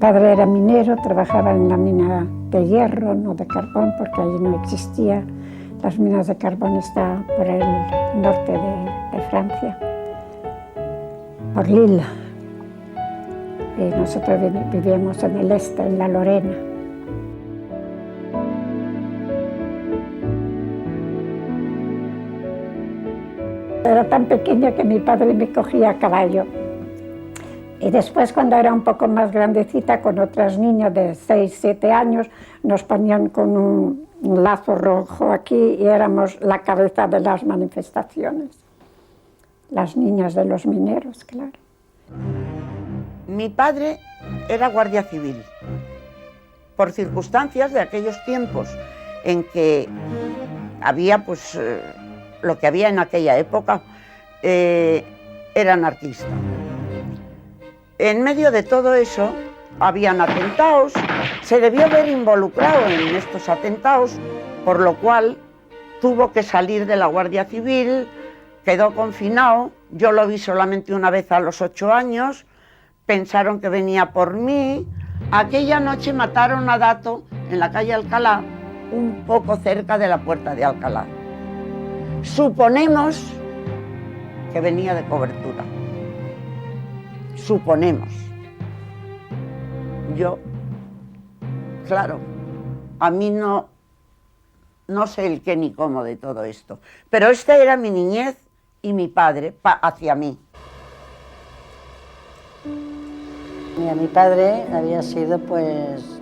padre era minero, trabajaba en la mina de hierro, no de carbón, porque allí no existía. Las minas de carbón están por el norte de Francia, por Lille. Y nosotros vivíamos en el este, en la Lorena. Era tan pequeña que mi padre me cogía a caballo. Y después, cuando era un poco más grandecita, con otras niñas de 6, 7 años, nos ponían con un lazo rojo aquí y éramos la cabeza de las manifestaciones. Las niñas de los mineros, claro. Mi padre era guardia civil, por circunstancias de aquellos tiempos en que había, pues, lo que había en aquella época, era anarquista. En medio de todo eso, habían atentados, se debió ver involucrado en estos atentados, por lo cual tuvo que salir de la Guardia Civil, quedó confinado, yo lo vi solamente una vez a los 8 años, pensaron que venía por mí. Aquella noche mataron a Dato en la calle Alcalá, un poco cerca de la puerta de Alcalá. Suponemos que venía de cobertura. Suponemos. Yo, claro, a mí no sé el qué ni cómo de todo esto, pero esta era mi niñez y mi padre hacia mí. Mira, mi padre había sido, pues,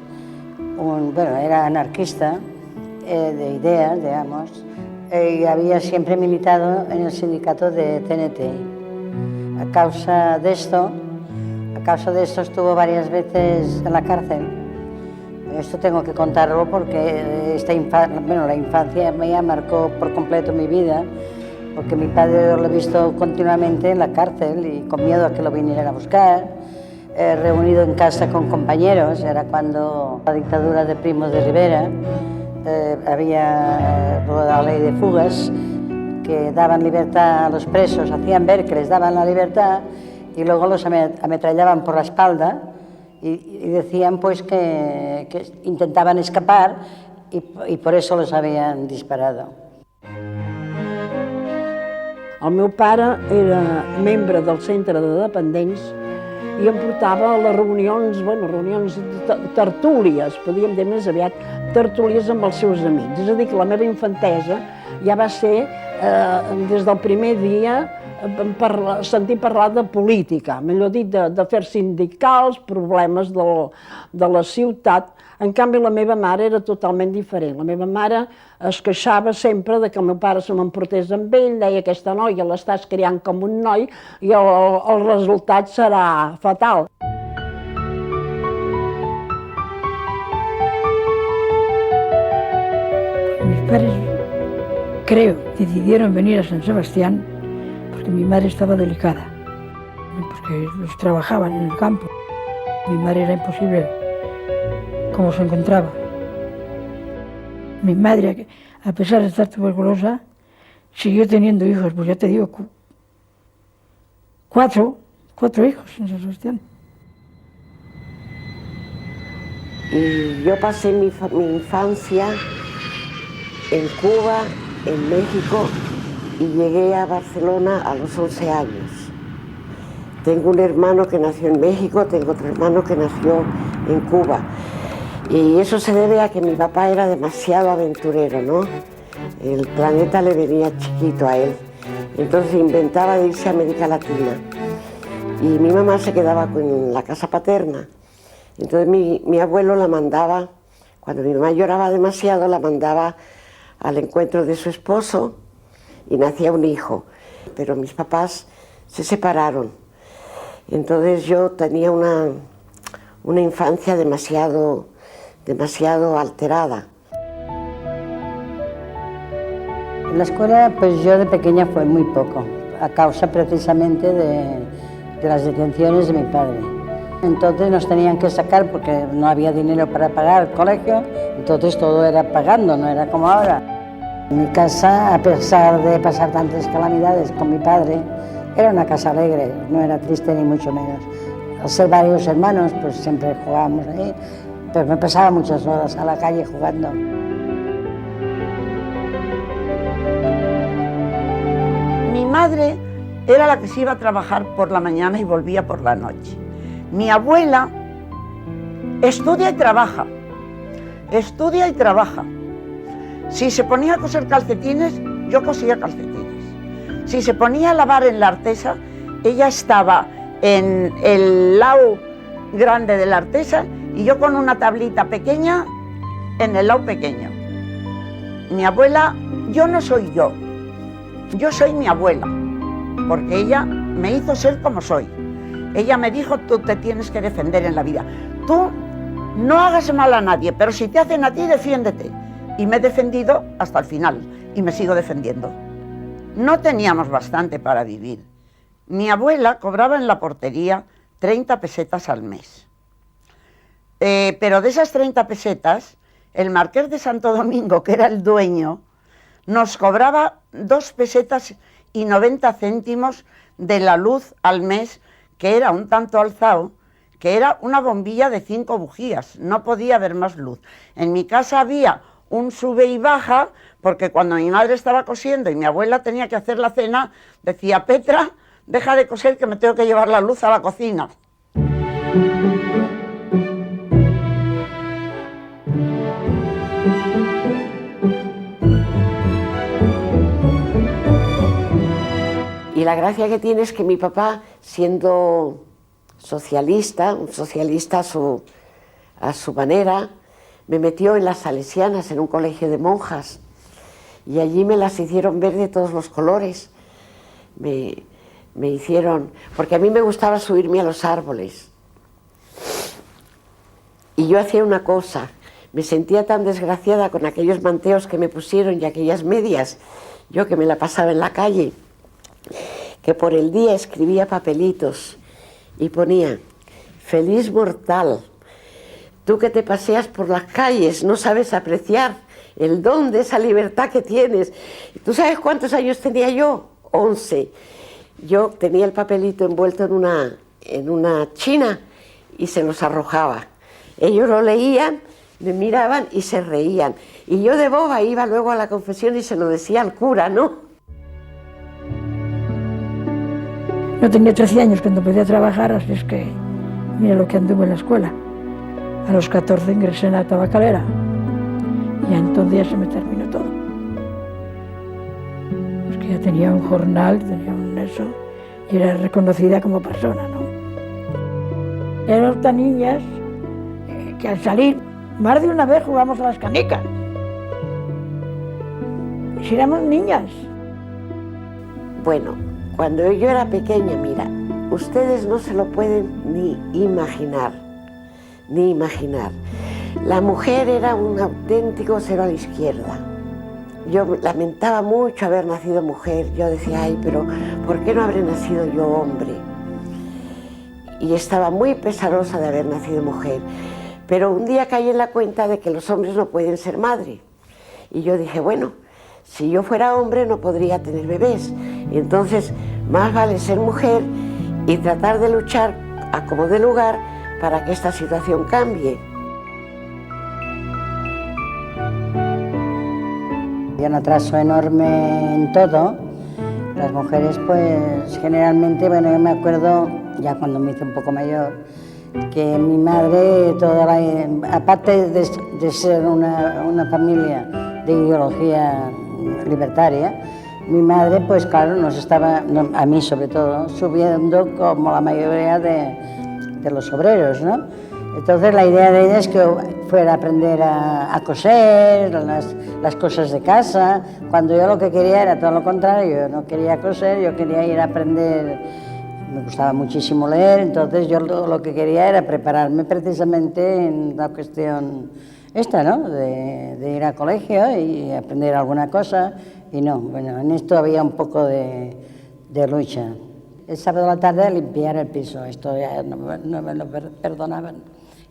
era anarquista de ideas, digamos, y había siempre militado en el sindicato de TNT. A causa de esto estuvo varias veces en la cárcel. Esto tengo que contarlo porque la infancia mía marcó por completo mi vida, porque mi padre lo he visto continuamente en la cárcel y con miedo a que lo vinieran a buscar, reunido en casa con compañeros. Era cuando la dictadura de Primo de Rivera, había la ley de fugas, que daban libertad a los presos, hacían ver que les daban la libertad y luego los ametrallaban por la espalda y decían, pues, que intentaban escapar y por eso los habían disparado. El meu pare era membre del centre de dependents i em portava a les reunions, tertúlies, podríem dir més aviat, tertúlies amb els seus amics. És a dir, que la meva infantesa ja va ser, des del primer dia, sentir parlar de política, millor dit, d'afers sindicals, problemes de la ciutat. En canvi, la meva mare era totalment diferent. La meva mare es queixava sempre de que el meu pare se m'emportés amb ell, deia que aquesta noia l'estàs criant com un noi i el resultat serà fatal. Mis padres, creo, decidieron venir a San Sebastián porque mi madre estaba delicada, porque ellos trabajaban en el campo. Mi madre era imposible cómo se encontraba. Mi madre, a pesar de estar tuberculosa, siguió teniendo hijos, pues ya te digo, cuatro hijos en San Sebastián. Y yo pasé mi infancia en Cuba, en México, y llegué a Barcelona a los 11 años. Tengo un hermano que nació en México, tengo otro hermano que nació en Cuba. Y eso se debe a que mi papá era demasiado aventurero, ¿no? El planeta le venía chiquito a él. Entonces inventaba de irse a América Latina. Y mi mamá se quedaba con la casa paterna. Entonces mi abuelo la mandaba, cuando mi mamá lloraba demasiado, la mandaba al encuentro de su esposo y nacía un hijo. Pero mis papás se separaron. Entonces yo tenía una infancia demasiado alterada. En la escuela, pues yo de pequeña fue muy poco, a causa precisamente de las detenciones de mi padre. Entonces nos tenían que sacar porque no había dinero para pagar el colegio, entonces todo era pagando, no era como ahora. Mi casa, a pesar de pasar tantas calamidades con mi padre, era una casa alegre, no era triste ni mucho menos. al ser varios hermanos, pues siempre jugábamos ahí, pero me pasaba muchas horas a la calle jugando. Mi madre era la que se iba a trabajar por la mañana y volvía por la noche. Mi abuela estudia y trabaja, estudia y trabaja. Si se ponía a coser calcetines, yo cosía calcetines. Si se ponía a lavar en la artesa, ella estaba en el lado grande de la artesa y yo con una tablita pequeña en el lado pequeño. Mi abuela, yo no soy yo soy mi abuela, porque ella me hizo ser como soy. Ella me dijo, tú te tienes que defender en la vida. Tú no hagas mal a nadie, pero si te hacen a ti, defiéndete. Y me he defendido hasta el final, y me sigo defendiendo. No teníamos bastante para vivir. Mi abuela cobraba en la portería 30 pesetas al mes. Pero de esas 30 pesetas, el marqués de Santo Domingo, que era el dueño, nos cobraba 2 pesetas y 90 céntimos de la luz al mes, que era un tanto alzado, que era una bombilla de 5 bujías, no podía haber más luz. En mi casa había un sube y baja, porque cuando mi madre estaba cosiendo y mi abuela tenía que hacer la cena, decía, Petra, deja de coser que me tengo que llevar la luz a la cocina. Y la gracia que tiene es que mi papá, siendo socialista, un socialista a su manera, me metió en las Salesianas, en un colegio de monjas, y allí me las hicieron ver de todos los colores. Me hicieron, porque a mí me gustaba subirme a los árboles. Y yo hacía una cosa, me sentía tan desgraciada con aquellos manteos que me pusieron y aquellas medias, yo que me la pasaba en la calle, que por el día escribía papelitos y ponía, feliz mortal, tú que te paseas por las calles no sabes apreciar el don de esa libertad que tienes. ¿Tú sabes cuántos años tenía yo? 11. Yo tenía el papelito envuelto en una china y se los arrojaba. Ellos lo leían, me miraban y se reían. Y yo de boba iba luego a la confesión y se lo decía al cura, ¿no? Yo tenía 13 años cuando empecé a trabajar, así es que mira lo que anduve en la escuela. A los 14 ingresé en la tabacalera y entonces ya se me terminó todo. Porque ya tenía un jornal, tenía un eso, y era reconocida como persona, ¿no? Eran tan niñas que al salir, más de una vez jugamos a las canicas. Y si éramos niñas. Bueno, cuando yo era pequeña, mira, ustedes no se lo pueden ni imaginar, ni imaginar. La mujer era un auténtico cero a la izquierda. Yo lamentaba mucho haber nacido mujer. Yo decía, ay, pero ¿por qué no habré nacido yo hombre? Y estaba muy pesarosa de haber nacido mujer. Pero un día caí en la cuenta de que los hombres no pueden ser madre. Y yo dije, bueno, si yo fuera hombre no podría tener bebés. Entonces, más vale ser mujer y tratar de luchar a como dé lugar para que esta situación cambie. Hay un atraso enorme en todo. Las mujeres, pues, generalmente, bueno, yo me acuerdo, ya cuando me hice un poco mayor, que mi madre, aparte de ser una familia de ideología libertaria, mi madre, pues claro, nos estaba, a mí sobre todo, subiendo como la mayoría de los obreros, ¿no? Entonces la idea de ella es que fuera a aprender a coser, las cosas de casa, cuando yo lo que quería era todo lo contrario, yo no quería coser, yo quería ir a aprender, me gustaba muchísimo leer, entonces yo lo que quería era prepararme precisamente en la cuestión esta, ¿no? De ir al colegio y aprender alguna cosa, y no, bueno, en esto había un poco de lucha. El sábado a la tarde a limpiar el piso, esto ya no me lo perdonaban.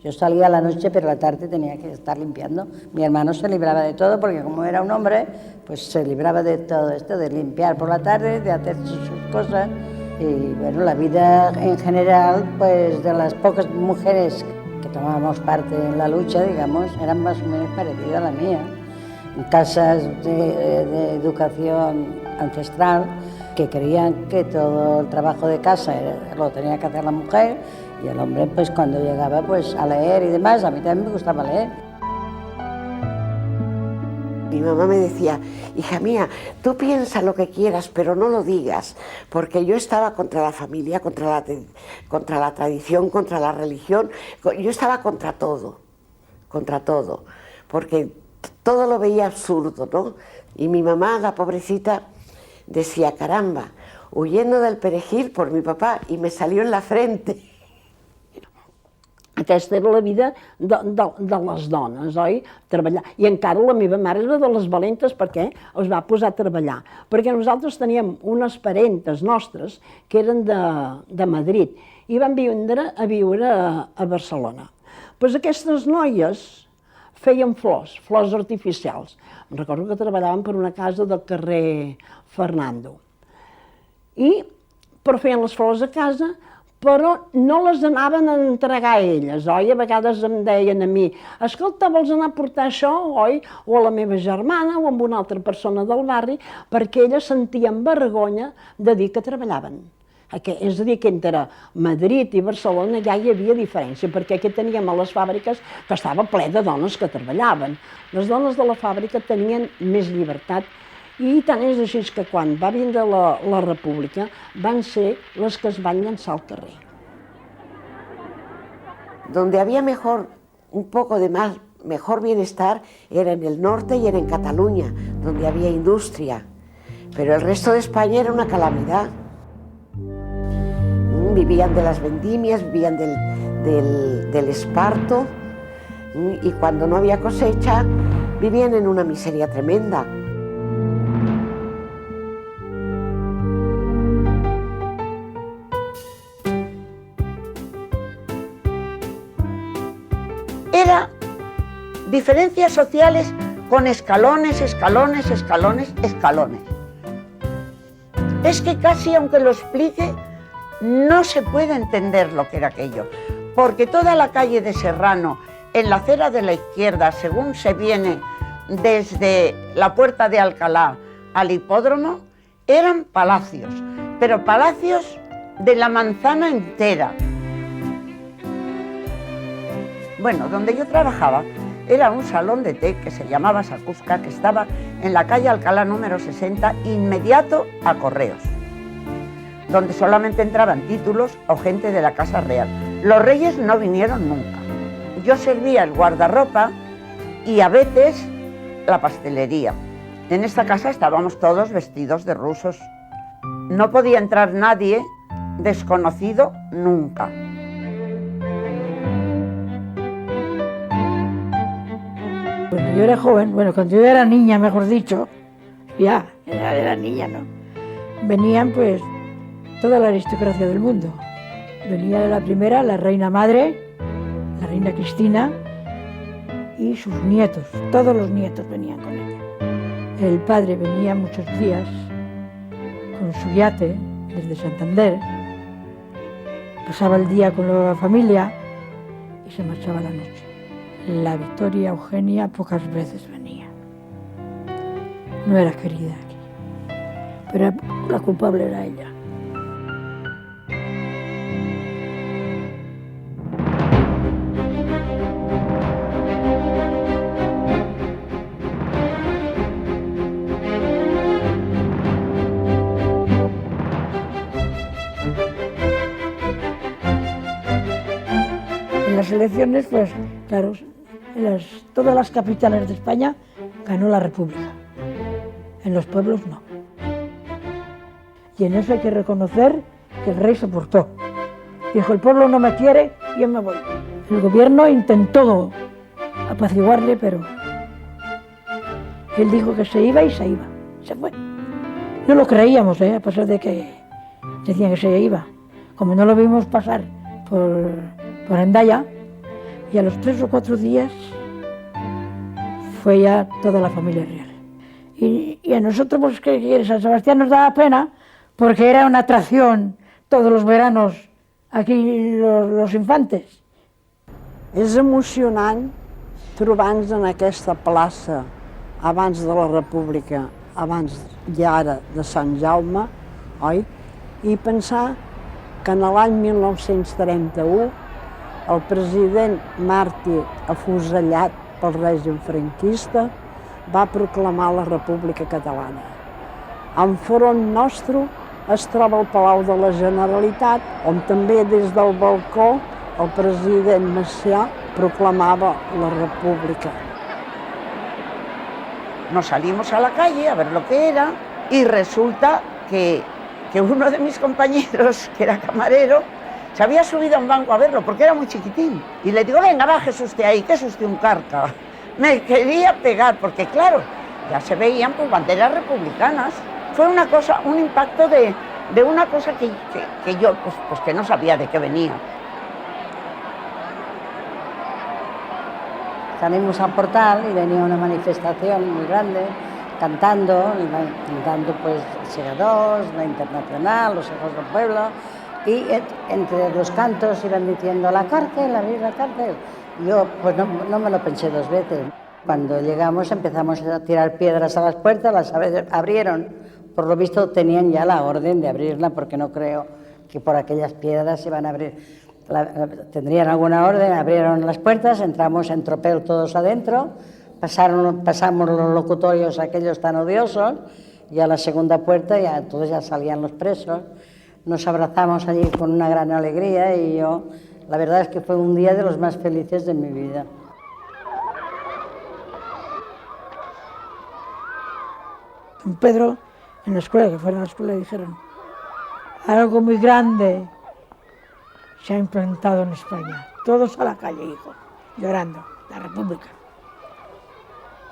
Yo salía a la noche, pero a la tarde tenía que estar limpiando. Mi hermano se libraba de todo, porque como era un hombre, pues se libraba de todo esto, de limpiar por la tarde, de hacer sus cosas. Y bueno, la vida en general, pues de las pocas mujeres que tomábamos parte en la lucha, digamos, eran más o menos parecidas a la mía. En casas de educación ancestral, que creían que todo el trabajo de casa lo tenía que hacer la mujer, y el hombre, pues cuando llegaba pues a leer y demás. A mí también me gustaba leer. Mi mamá me decía, hija mía, tú piensa lo que quieras, pero no lo digas, porque yo estaba contra la familia, contra la tradición, contra la religión, yo estaba contra todo, porque todo lo veía absurdo, ¿no? Y mi mamá, la pobrecita, decía, caramba, huyendo del perejil por mi papá, i me salió en la frente. Aquesta era la vida de les dones, oi? Treballar. I encara la meva mare era de les valentes perquè es va posar a treballar. Perquè nosaltres teníem unes parentes nostres que eren de Madrid i van vindre a viure a Barcelona. Doncs aquestes noies feien flors artificials. Em recordo que treballaven per una casa del carrer Fernando. I feien les flors a casa, però no les anaven a entregar a elles, oi? A vegades em deien a mi, escolta, vols anar a portar això, oi? O a la meva germana o a una altra persona del barri, perquè elles sentien vergonya de dir que treballaven. És a dir, que entre Madrid i Barcelona ja hi havia diferència, perquè aquí teníem a les fàbriques que estava ple de dones que treballaven. Les dones de la fàbrica tenien més llibertat. I tant és així que quan va vindre la República van ser les que es van llançar al carrer. Donde había un poco de mejor bienestar era en el norte y era en Cataluña, donde había industria. Pero el resto de España era una calamidad. Vivían de las vendimias, vivían del esparto, y cuando no había cosecha vivían en una miseria tremenda. Era diferencias sociales con escalones, escalones, escalones, escalones. Es que casi, aunque lo explique, no se puede entender lo que era aquello, porque toda la calle de Serrano, en la acera de la izquierda, según se viene desde la Puerta de Alcalá al hipódromo, eran palacios, pero palacios de la manzana entera. Bueno, donde yo trabajaba era un salón de té que se llamaba Sacusca, que estaba en la calle Alcalá número 60, inmediato a Correos, donde solamente entraban títulos o gente de la Casa Real. Los reyes no vinieron nunca. Yo servía el guardarropa y a veces la pastelería. En esta casa estábamos todos vestidos de rusos. No podía entrar nadie desconocido nunca. Bueno, yo era joven, cuando yo era niña, mejor dicho, ya, era niña, ¿no? Venían pues toda la aristocracia del mundo. Venía la primera, la reina madre, la reina Cristina, y sus nietos, todos los nietos venían con ella. El padre venía muchos días con su yate desde Santander, pasaba el día con la familia y se marchaba la noche. La Victoria Eugenia pocas veces venía. No era querida aquí, pero la culpable era ella. En las elecciones, pues claro, todas las capitales de España ganó la República, en los pueblos no. Y en eso hay que reconocer que el rey se portó. Dijo, el pueblo no me quiere, yo me voy. El gobierno intentó apaciguarle, pero él dijo que se iba y se iba, se fue. No lo creíamos, a pesar de que decían que se iba. Como no lo vimos pasar por Hendaya, y a los 3 o 4 días fue ya toda la familia real. Y a nosotros, pues, que San Sebastián nos daba pena, porque era una atracción todos los veranos aquí los infantes. És emocionant trobar-nos en aquesta plaça abans de la República, abans i ara de Sant Jaume, oi? I pensar que en l'any 1931 el president màrtir afusellat pel règim franquista va proclamar la República Catalana. Enfront nostre es troba el Palau de la Generalitat, on també des del balcó el president Macià proclamava la República. Nos salimos a la calle a ver lo que era y resulta que uno de mis compañeros, que era camarero, se había subido a un banco a verlo porque era muy chiquitín. Y le digo, venga, bájese usted ahí, que es usted un carca. Me quería pegar porque, claro, ya se veían pues banderas republicanas. Fue una cosa, un impacto de una cosa que yo pues que no sabía de qué venía. Salimos al portal y venía una manifestación muy grande, cantando pues Segadors, la Internacional, los Hijos del Pueblo, y entre los cantos iban diciendo la cárcel, abrir la cárcel. Yo pues no me lo pensé dos veces. Cuando llegamos empezamos a tirar piedras a las puertas, las abrieron. Por lo visto tenían ya la orden de abrirla porque no creo que por aquellas piedras se iban a abrir. Tendrían alguna orden, abrieron las puertas, entramos en tropel todos adentro, pasamos los locutorios aquellos tan odiosos y a la segunda puerta ya todos ya salían los presos. Nos abrazamos allí con una gran alegría y yo, la verdad es que fue un día de los más felices de mi vida. Don Pedro, en la escuela, que fueron a la escuela, dijeron, algo muy grande se ha implantado en España. Todos a la calle, hijo, llorando, la República.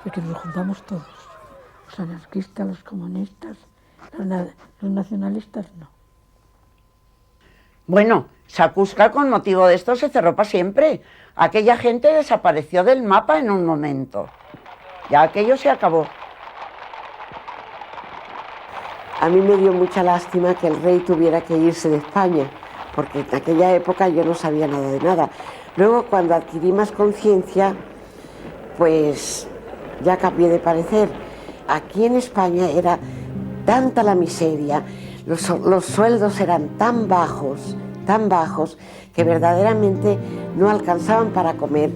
Porque nos juntamos todos, los anarquistas, los comunistas, los nacionalistas, no. Bueno, Sacusca con motivo de esto se cerró para siempre. Aquella gente desapareció del mapa en un momento. Ya aquello se acabó. A mí me dio mucha lástima que el rey tuviera que irse de España, porque en aquella época yo no sabía nada de nada. Luego, cuando adquirí más conciencia, pues ya cambié de parecer. Aquí en España era tanta la miseria, los sueldos eran tan bajos, que verdaderamente no alcanzaban para comer.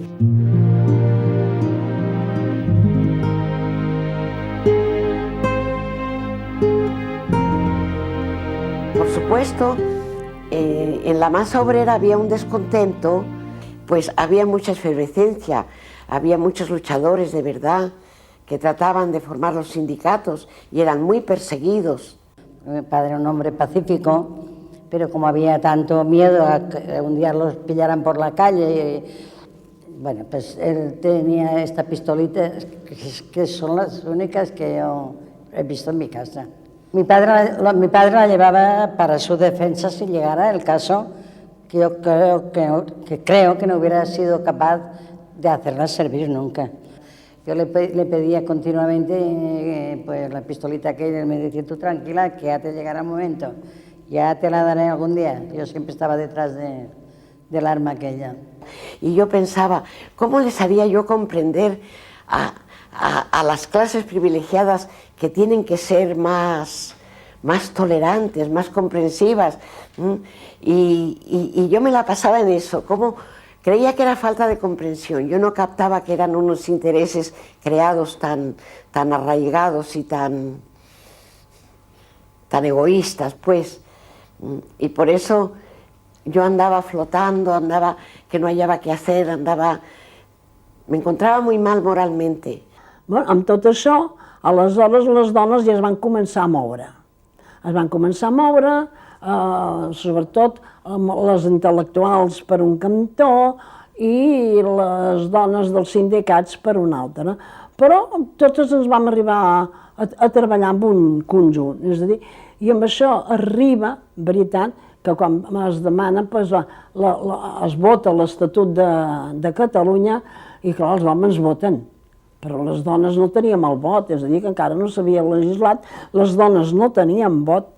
Por supuesto, en la masa obrera había un descontento, pues había mucha efervescencia, había muchos luchadores de verdad que trataban de formar los sindicatos y eran muy perseguidos. Mi padre era un hombre pacífico, pero como había tanto miedo a que un día los pillaran por la calle, bueno, pues él tenía esta pistolita, que son las únicas que yo he visto en mi casa. Mi padre la llevaba para su defensa si llegara el caso, que yo creo que no hubiera sido capaz de hacerla servir nunca. Yo le pedía continuamente pues, la pistolita aquella, y él me decía, tú tranquila, que ya te llegará el momento, ya te la daré algún día. Yo siempre estaba detrás del arma aquella. Y yo pensaba, ¿cómo les haría yo comprender a las clases privilegiadas que tienen que ser más tolerantes, más comprensivas? Y yo me la pasaba en eso, como creía que era falta de comprensión. Yo no captaba que eran unos intereses creados tan arraigados y tan egoístas, pues. Y por eso yo andaba flotando, que no hallaba qué hacer, me encontraba muy mal moralmente. Bueno, amb tot això, aleshores les dones ja es van començar a moure. Es van començar a moure, sobretot les intel·lectuals per un cantó i les dones dels sindicats per un altre. Però totes ens vam arribar a treballar en un conjunt, és a dir, i amb això arriba, veritat, que quan es demana, es vota l'Estatut de Catalunya i clar, els homes voten, però les dones no teníem el vot, és a dir, que encara no s'havia legislat, les dones no teníem vot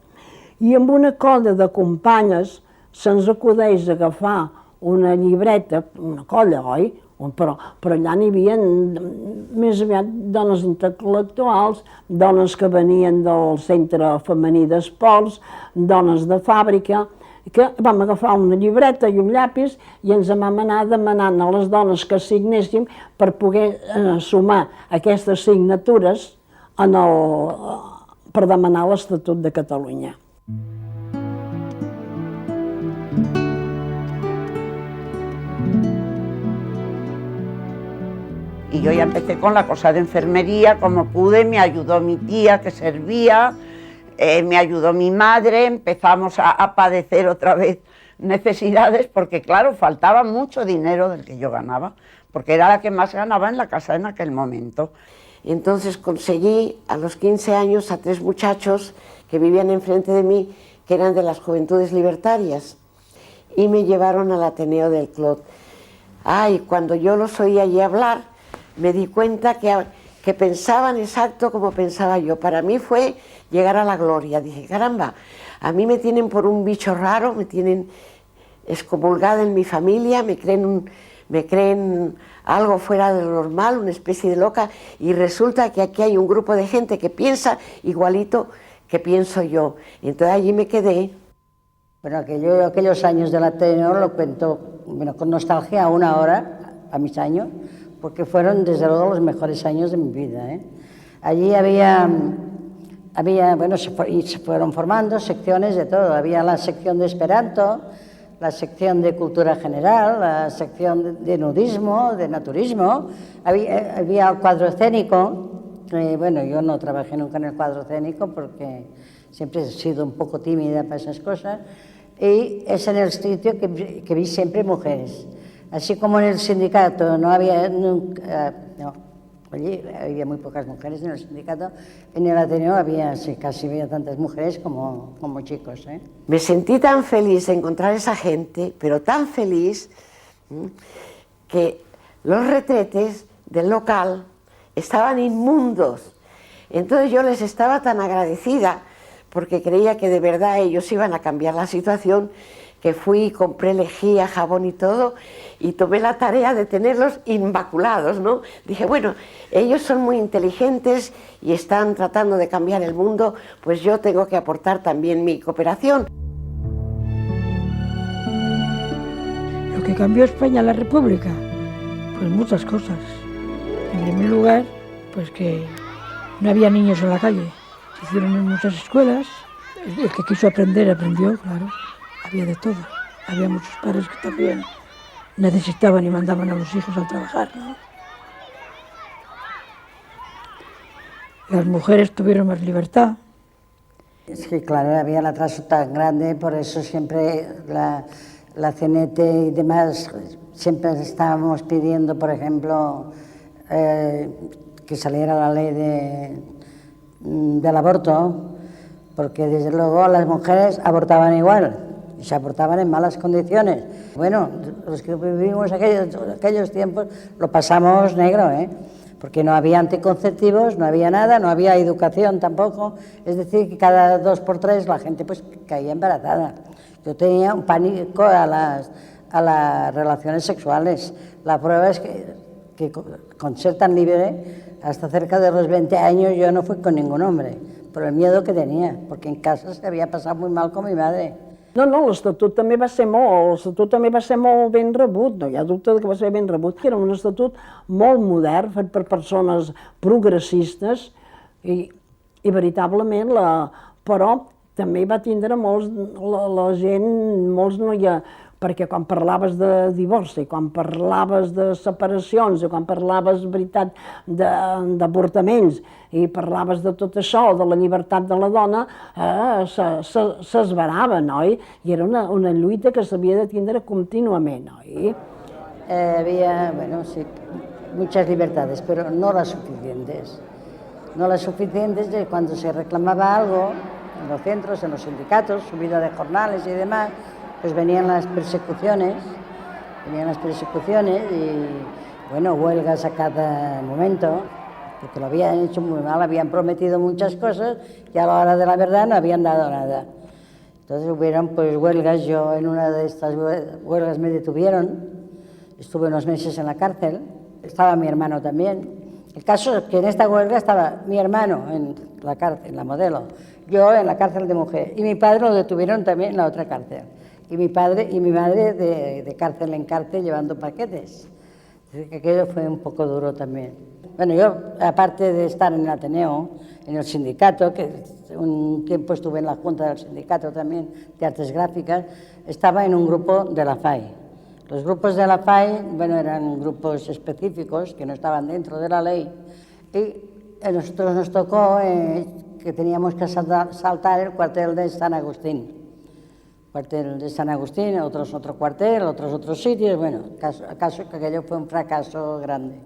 I amb una colla de companyes se'ns acudeix agafar una llibreta, una colla, oi? Però allà n'hi havia més aviat dones intel·lectuals, dones que venien del centre femení d'esports, dones de fàbrica, que vam agafar una llibreta i un llapis i ens vam anar demanant a les dones que signéssim per poder sumar aquestes signatures per demanar l'Estatut de Catalunya. Y yo ya empecé con la cosa de enfermería, como pude, me ayudó mi tía que servía, me ayudó mi madre, empezamos a padecer otra vez necesidades, porque claro, faltaba mucho dinero del que yo ganaba, porque era la que más ganaba en la casa en aquel momento. Y entonces conseguí a los 15 años a 3 muchachos que vivían enfrente de mí, que eran de las Juventudes Libertarias, y me llevaron al Ateneo del Clot. Ay, cuando yo los oí allí hablar, me di cuenta que pensaban exacto como pensaba yo. Para mí fue llegar a la gloria. Dije, caramba, a mí me tienen por un bicho raro, me tienen excomulgada en mi familia, me creen algo fuera de lo normal, una especie de loca, y resulta que aquí hay un grupo de gente que piensa igualito que pienso yo. Entonces allí me quedé. Bueno, aquellos años del Ateneo lo cuento con nostalgia aún ahora, a mis años, porque fueron desde luego los mejores años de mi vida. Allí bueno, se fueron formando secciones de todo. Había la sección de Esperanto, la sección de cultura general, la sección de nudismo, de naturismo. Había el cuadro escénico. Bueno, yo no trabajé nunca en el cuadro escénico porque siempre he sido un poco tímida para esas cosas. Y es en el sitio que vi siempre mujeres. Así como en el sindicato no había nunca, allí había muy pocas mujeres en el sindicato, en el Ateneo casi había tantas mujeres como chicos. Me sentí tan feliz de encontrar esa gente, pero tan feliz, que los retretes del local estaban inmundos. Entonces yo les estaba tan agradecida, porque creía que de verdad ellos iban a cambiar la situación, que fui, compré lejía, jabón y todo, y tomé la tarea de tenerlos inmaculados, ¿no? Dije, bueno, ellos son muy inteligentes y están tratando de cambiar el mundo, pues yo tengo que aportar también mi cooperación. Lo que cambió España, la República, pues muchas cosas. En primer lugar, pues que no había niños en la calle. Se hicieron en muchas escuelas, el que quiso aprender, aprendió, claro. Había de todo. Había muchos padres que también necesitaban y mandaban a los hijos a trabajar, ¿no? Las mujeres tuvieron más libertad. Es que claro, había el atraso tan grande, por eso siempre la CNT y demás, siempre estábamos pidiendo, por ejemplo, que saliera la ley del aborto, porque desde luego las mujeres abortaban igual. Se abortaban en malas condiciones. Bueno, los que vivimos aquellos tiempos lo pasamos negro, porque no había anticonceptivos, no había nada, no había educación tampoco. Es decir, que cada 2 por 3 la gente pues caía embarazada. Yo tenía un pánico a las relaciones sexuales. La prueba es que con ser tan libre, hasta cerca de los 20 años yo no fui con ningún hombre, por el miedo que tenía, porque en casa se había pasado muy mal con mi madre. No, l'Estatut també va ser molt ben rebut, no hi ha dubte que va ser ben rebut. Era un estatut molt modern, fet per persones progressistes i veritablement, però també va tindre la gent, molts no hi ha, perquè quan parlaves de divorci, quan parlaves de separacions, quan parlaves, veritat, d'avortaments, i parlaves de tot això, de la llibertat de la dona, s'esverava, oi? I era una lluita que s'havia de tindre contínuament, oi? Había, bueno, sí, muchas libertades, pero no las suficientes. No las suficientes de cuando se reclamaba algo, en los centros, en los sindicatos, subida de jornales y demás, pues venían las persecuciones y, bueno, huelgas a cada momento, porque lo habían hecho muy mal, habían prometido muchas cosas y a la hora de la verdad no habían dado nada. Entonces hubieron pues huelgas, yo en una de estas huelgas me detuvieron, estuve unos meses en la cárcel, estaba mi hermano también. El caso es que en esta huelga estaba mi hermano en la cárcel, la Modelo, yo en la cárcel de mujer, y mi padre lo detuvieron también en la otra cárcel, y mi padre y mi madre de cárcel en cárcel llevando paquetes. Así que aquello fue un poco duro también. Bueno, yo, aparte de estar en el Ateneo, en el sindicato, que un tiempo estuve en la junta del sindicato también de artes gráficas, estaba en un grupo de la FAI. Los grupos de la FAI, bueno, eran grupos específicos que no estaban dentro de la ley, y a nosotros nos tocó que teníamos que saltar el cuartel de San Agustín. Cuartel de San Agustín, otros otro cuartel, otros sitios, bueno, caso que aquello fue un fracaso grande.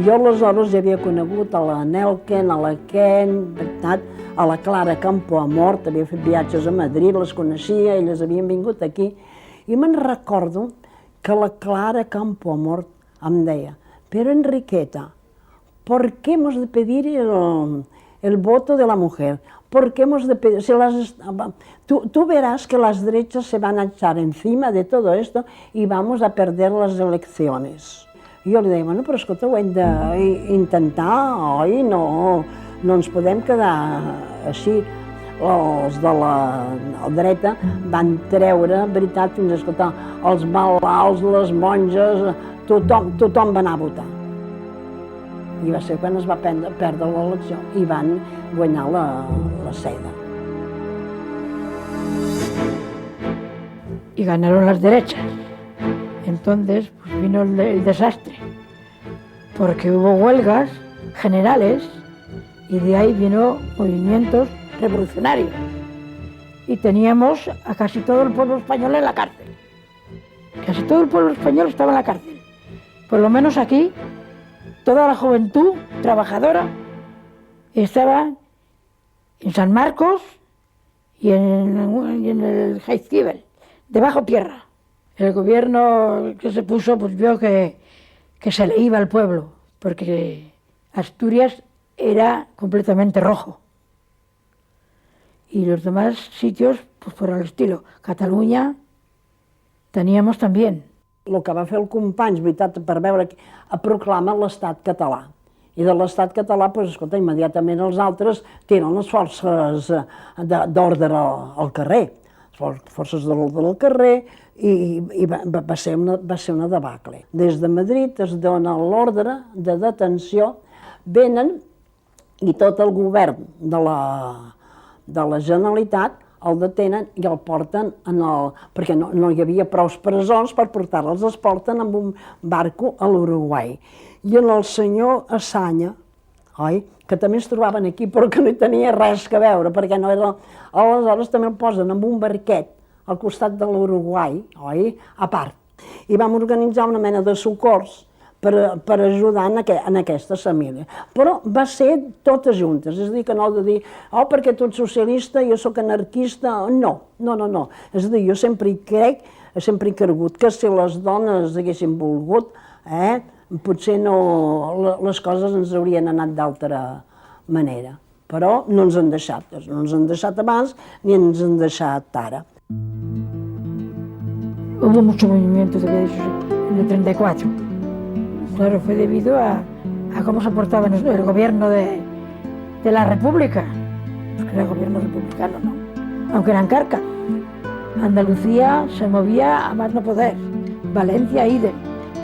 Jo aleshores ja havia conegut a la Nelken, a la Ken, a la Clara Campoamort, havia fet viatges a Madrid, les coneixia, elles havien vingut aquí, i me'n recordo que la Clara Campoamort em deia, però Enriqueta, ¿por qué hemos de pedir el voto de la mujer? ¿Por qué hemos de pedir? Tú verás que las derechas se van a echar encima de todo esto y vamos a perder las elecciones. I jo li deia, bueno, però escolta, ho hem d'intentar, oi? No ens podem quedar així. Els de la dreta van treure, veritat, fins a escoltar, els malalts, les monges, tothom va anar a votar. I va ser quan es va perdre l'elecció i van guanyar la seda. Y ganaron las derechas. Entonces pues vino el desastre, porque hubo huelgas generales y de ahí vino movimientos revolucionarios. Y teníamos a casi todo el pueblo español en la cárcel. Casi todo el pueblo español estaba en la cárcel. Por lo menos aquí, toda la juventud trabajadora estaba en San Marcos y en el Jaizkibel, debajo tierra. El gobierno que se puso pues vio que se le iba al pueblo, porque Asturias era completamente rojo. Y los demás sitios, pues por el estilo. Catalunya teníamos también. El que va fer el Companys, veritat, per veure a proclamar l'estat català. I de l'estat català, doncs, escolta, immediatament els altres tenen les forces d'ordre al carrer, les forces d'ordre al carrer, i va ser una debacle. Des de Madrid es dona l'ordre de detenció, venen i tot el govern de la Generalitat el detenen i el porten perquè no hi havia prou presons per portar-los, els porten amb un barco a l'Uruguai. I el senyor Assanya, oi, que també es trobaven aquí però que no hi tenia res a veure, perquè no era... Aleshores també el posen amb un barquet al costat de l'Uruguai, oi, a part. I vam organitzar una mena de socors per ajudar en aquestes famílies. Però va ser totes juntes, és a dir, que no de dir, oh, perquè tu ets socialista, jo sóc anarquista, no. És a dir, jo sempre he cregut que si les dones haguessin volgut, potser les coses ens haurien anat d'altra manera. Però no ens han deixat abans ni ens han deixat ara. Hubo mucho movimiento en el 34. Claro, fue debido a cómo se portaba el gobierno de la República, porque era gobierno republicano, ¿no? Aunque eran carcas. Andalucía se movía a más no poder, Valencia, idem.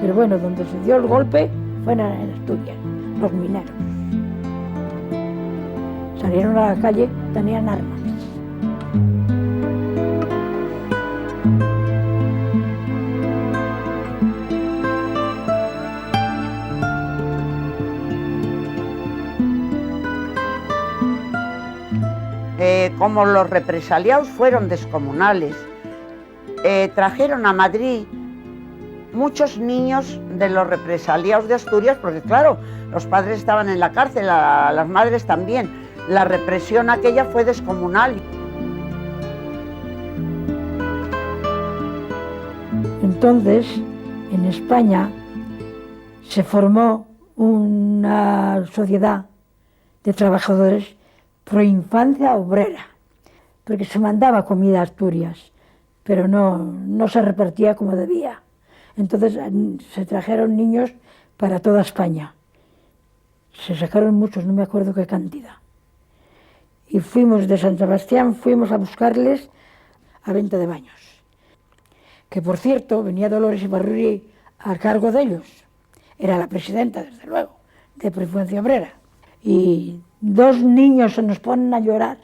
Pero bueno, donde se dio el golpe fue en Asturias, los mineros. Salieron a la calle, tenían armas. Como los represaliados fueron descomunales, trajeron a Madrid muchos niños de los represaliados de Asturias, porque claro, los padres estaban en la cárcel, las madres también. La represión aquella fue descomunal. Entonces, en España se formó una sociedad de trabajadores pro infancia obrera, porque se mandaba comida a Asturias, pero no se repartía como debía. Entonces se trajeron niños para toda España. Se sacaron muchos, no me acuerdo qué cantidad. Y fuimos de San Sebastián, fuimos a buscarles a Venta de Baños. Que por cierto, venía Dolores Ibarruri a cargo de ellos. Era la presidenta, desde luego, de Proinfancia Obrera. Y 2 niños se nos ponen a llorar.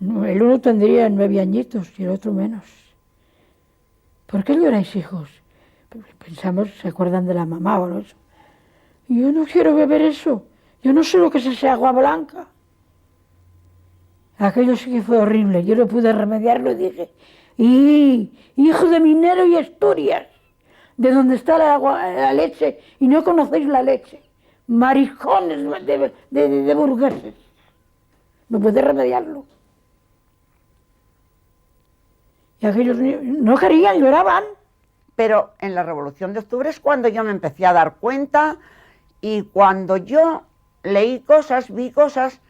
El uno tendría 9 añitos y el otro menos. ¿Por qué lloráis, hijos? Pensamos, se acuerdan de la mamá o eso. Yo no quiero beber eso. Yo no sé lo que es ese agua blanca. Aquello sí que fue horrible. Yo no pude remediarlo y dije, hijo de minero y Asturias, de donde está la leche, y no conocéis la leche. Maricones de burgueses. No pude remediarlo. Y aquellos niños no querían, lloraban. Pero en la Revolución de Octubre es cuando yo me empecé a dar cuenta y cuando yo leí cosas, vi cosas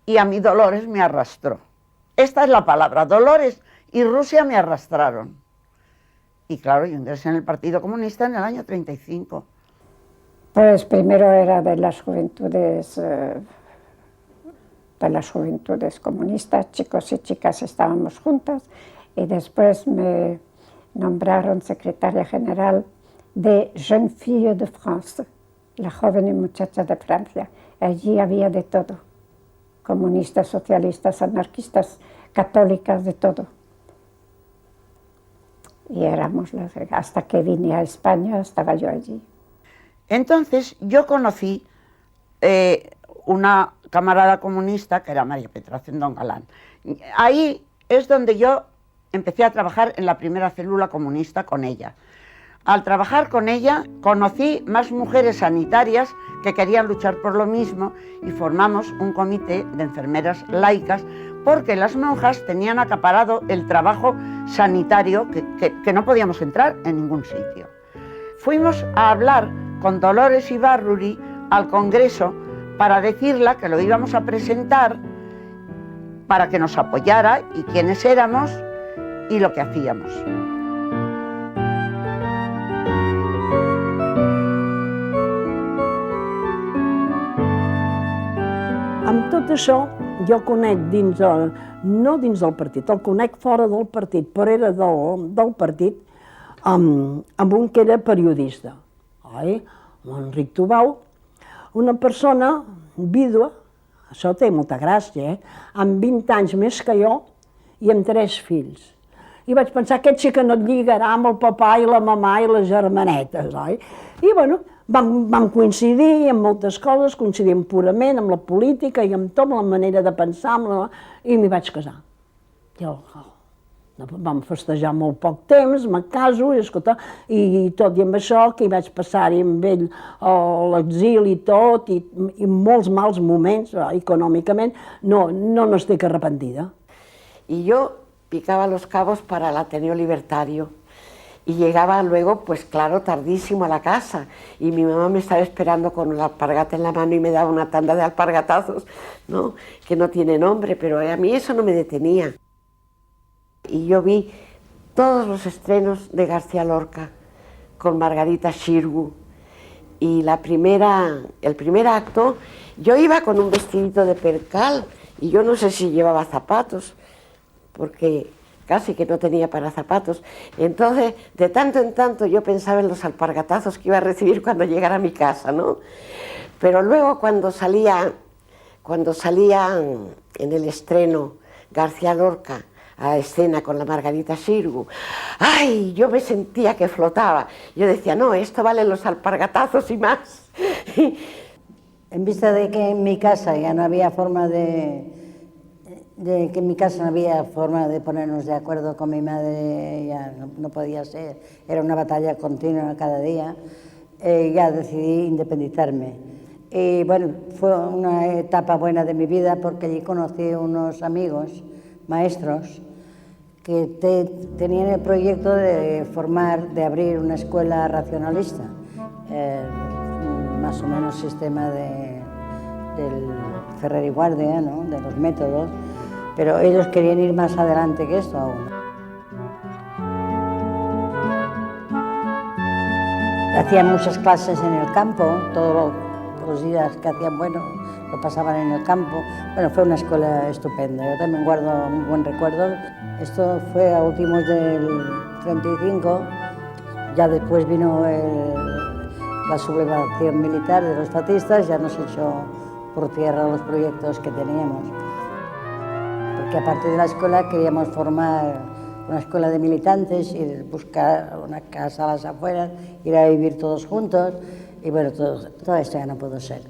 y a mí Dolores me arrastró. Esta es la palabra, Dolores y Rusia me arrastraron. Y claro, yo ingresé en el Partido Comunista en el año 35. Pues primero era de las juventudes comunistas, chicos y chicas estábamos juntas, y después me nombraron secretaria general de Jeunes Filles de France, la joven y muchacha de Francia. Allí había de todo, comunistas, socialistas, anarquistas, católicas, de todo. Y éramos hasta que vine a España, estaba yo allí. Entonces yo conocí una camarada comunista que era María Petra Cendón Galán. Ahí es donde yo empecé a trabajar en la primera célula comunista con ella. Al trabajar con ella conocí más mujeres sanitarias que querían luchar por lo mismo y formamos un comité de enfermeras laicas porque las monjas tenían acaparado el trabajo sanitario que no podíamos entrar en ningún sitio. Fuimos a hablar con Dolores Ibarruri al Congreso para decirle que lo íbamos a presentar para que nos apoyara y quiénes éramos y lo que hacíamos. Amb tot això, jo conec no dins del partit, el conec fora del partit, però era del partit, amb un que era periodista, oi? Enric Tubau, una persona vídua, això té molta gràcia, amb 20 anys més que jo i amb 3 fills. I vaig pensar, aquest sí que no et lligarà amb el papà i la mamà i les germanetes, oi? I bueno, vam coincidir en moltes coses, coincidim purament amb la política i amb tota la manera de pensar, i m'hi vaig casar. Vam festejar molt poc temps, me caso, i tot i amb això, que hi vaig passar-hi amb ell l'exili i tot, i molts mals moments, econòmicament, no n'estic arrepentida. Y yo picaba los cabos para el Ateneo Libertario y llegaba luego, pues claro, tardísimo a la casa y mi mamá me estaba esperando con la alpargata en la mano y me daba una tanda de alpargatazos, ¿no? Que no tiene nombre, pero a mí eso no me detenía. Y yo vi todos los estrenos de García Lorca con Margarita Xirgu y el primer acto, yo iba con un vestidito de percal y yo no sé si llevaba zapatos, porque casi que no tenía para zapatos. Entonces, de tanto en tanto yo pensaba en los alpargatazos que iba a recibir cuando llegara a mi casa, ¿no? Pero luego cuando salía en el estreno García Lorca a la escena con la Margarita Xirgu, ¡ay! Yo me sentía que flotaba. Yo decía, no, esto vale los alpargatazos y más. En vista de que en mi casa ya no había forma de ponernos de acuerdo con mi madre, ya no podía ser, era una batalla continua cada día, ya decidí independizarme. Y bueno, fue una etapa buena de mi vida porque allí conocí unos amigos, maestros, que tenían el proyecto de abrir una escuela racionalista más o menos sistema del Ferrer y Guardia, ¿no? De los métodos, pero ellos querían ir más adelante que esto aún. Hacían muchas clases en el campo, todos los días que hacían, bueno, lo pasaban en el campo. Bueno, fue una escuela estupenda, yo también guardo un buen recuerdo. Esto fue a últimos del 35, ya después vino la sublevación militar de los fascistas, ya nos echó por tierra los proyectos que teníamos. Porque aparte de la escuela queríamos formar una escuela de militantes y buscar una casa a las afueras, ir a vivir todos juntos, y bueno, todo esto ya no pudo ser.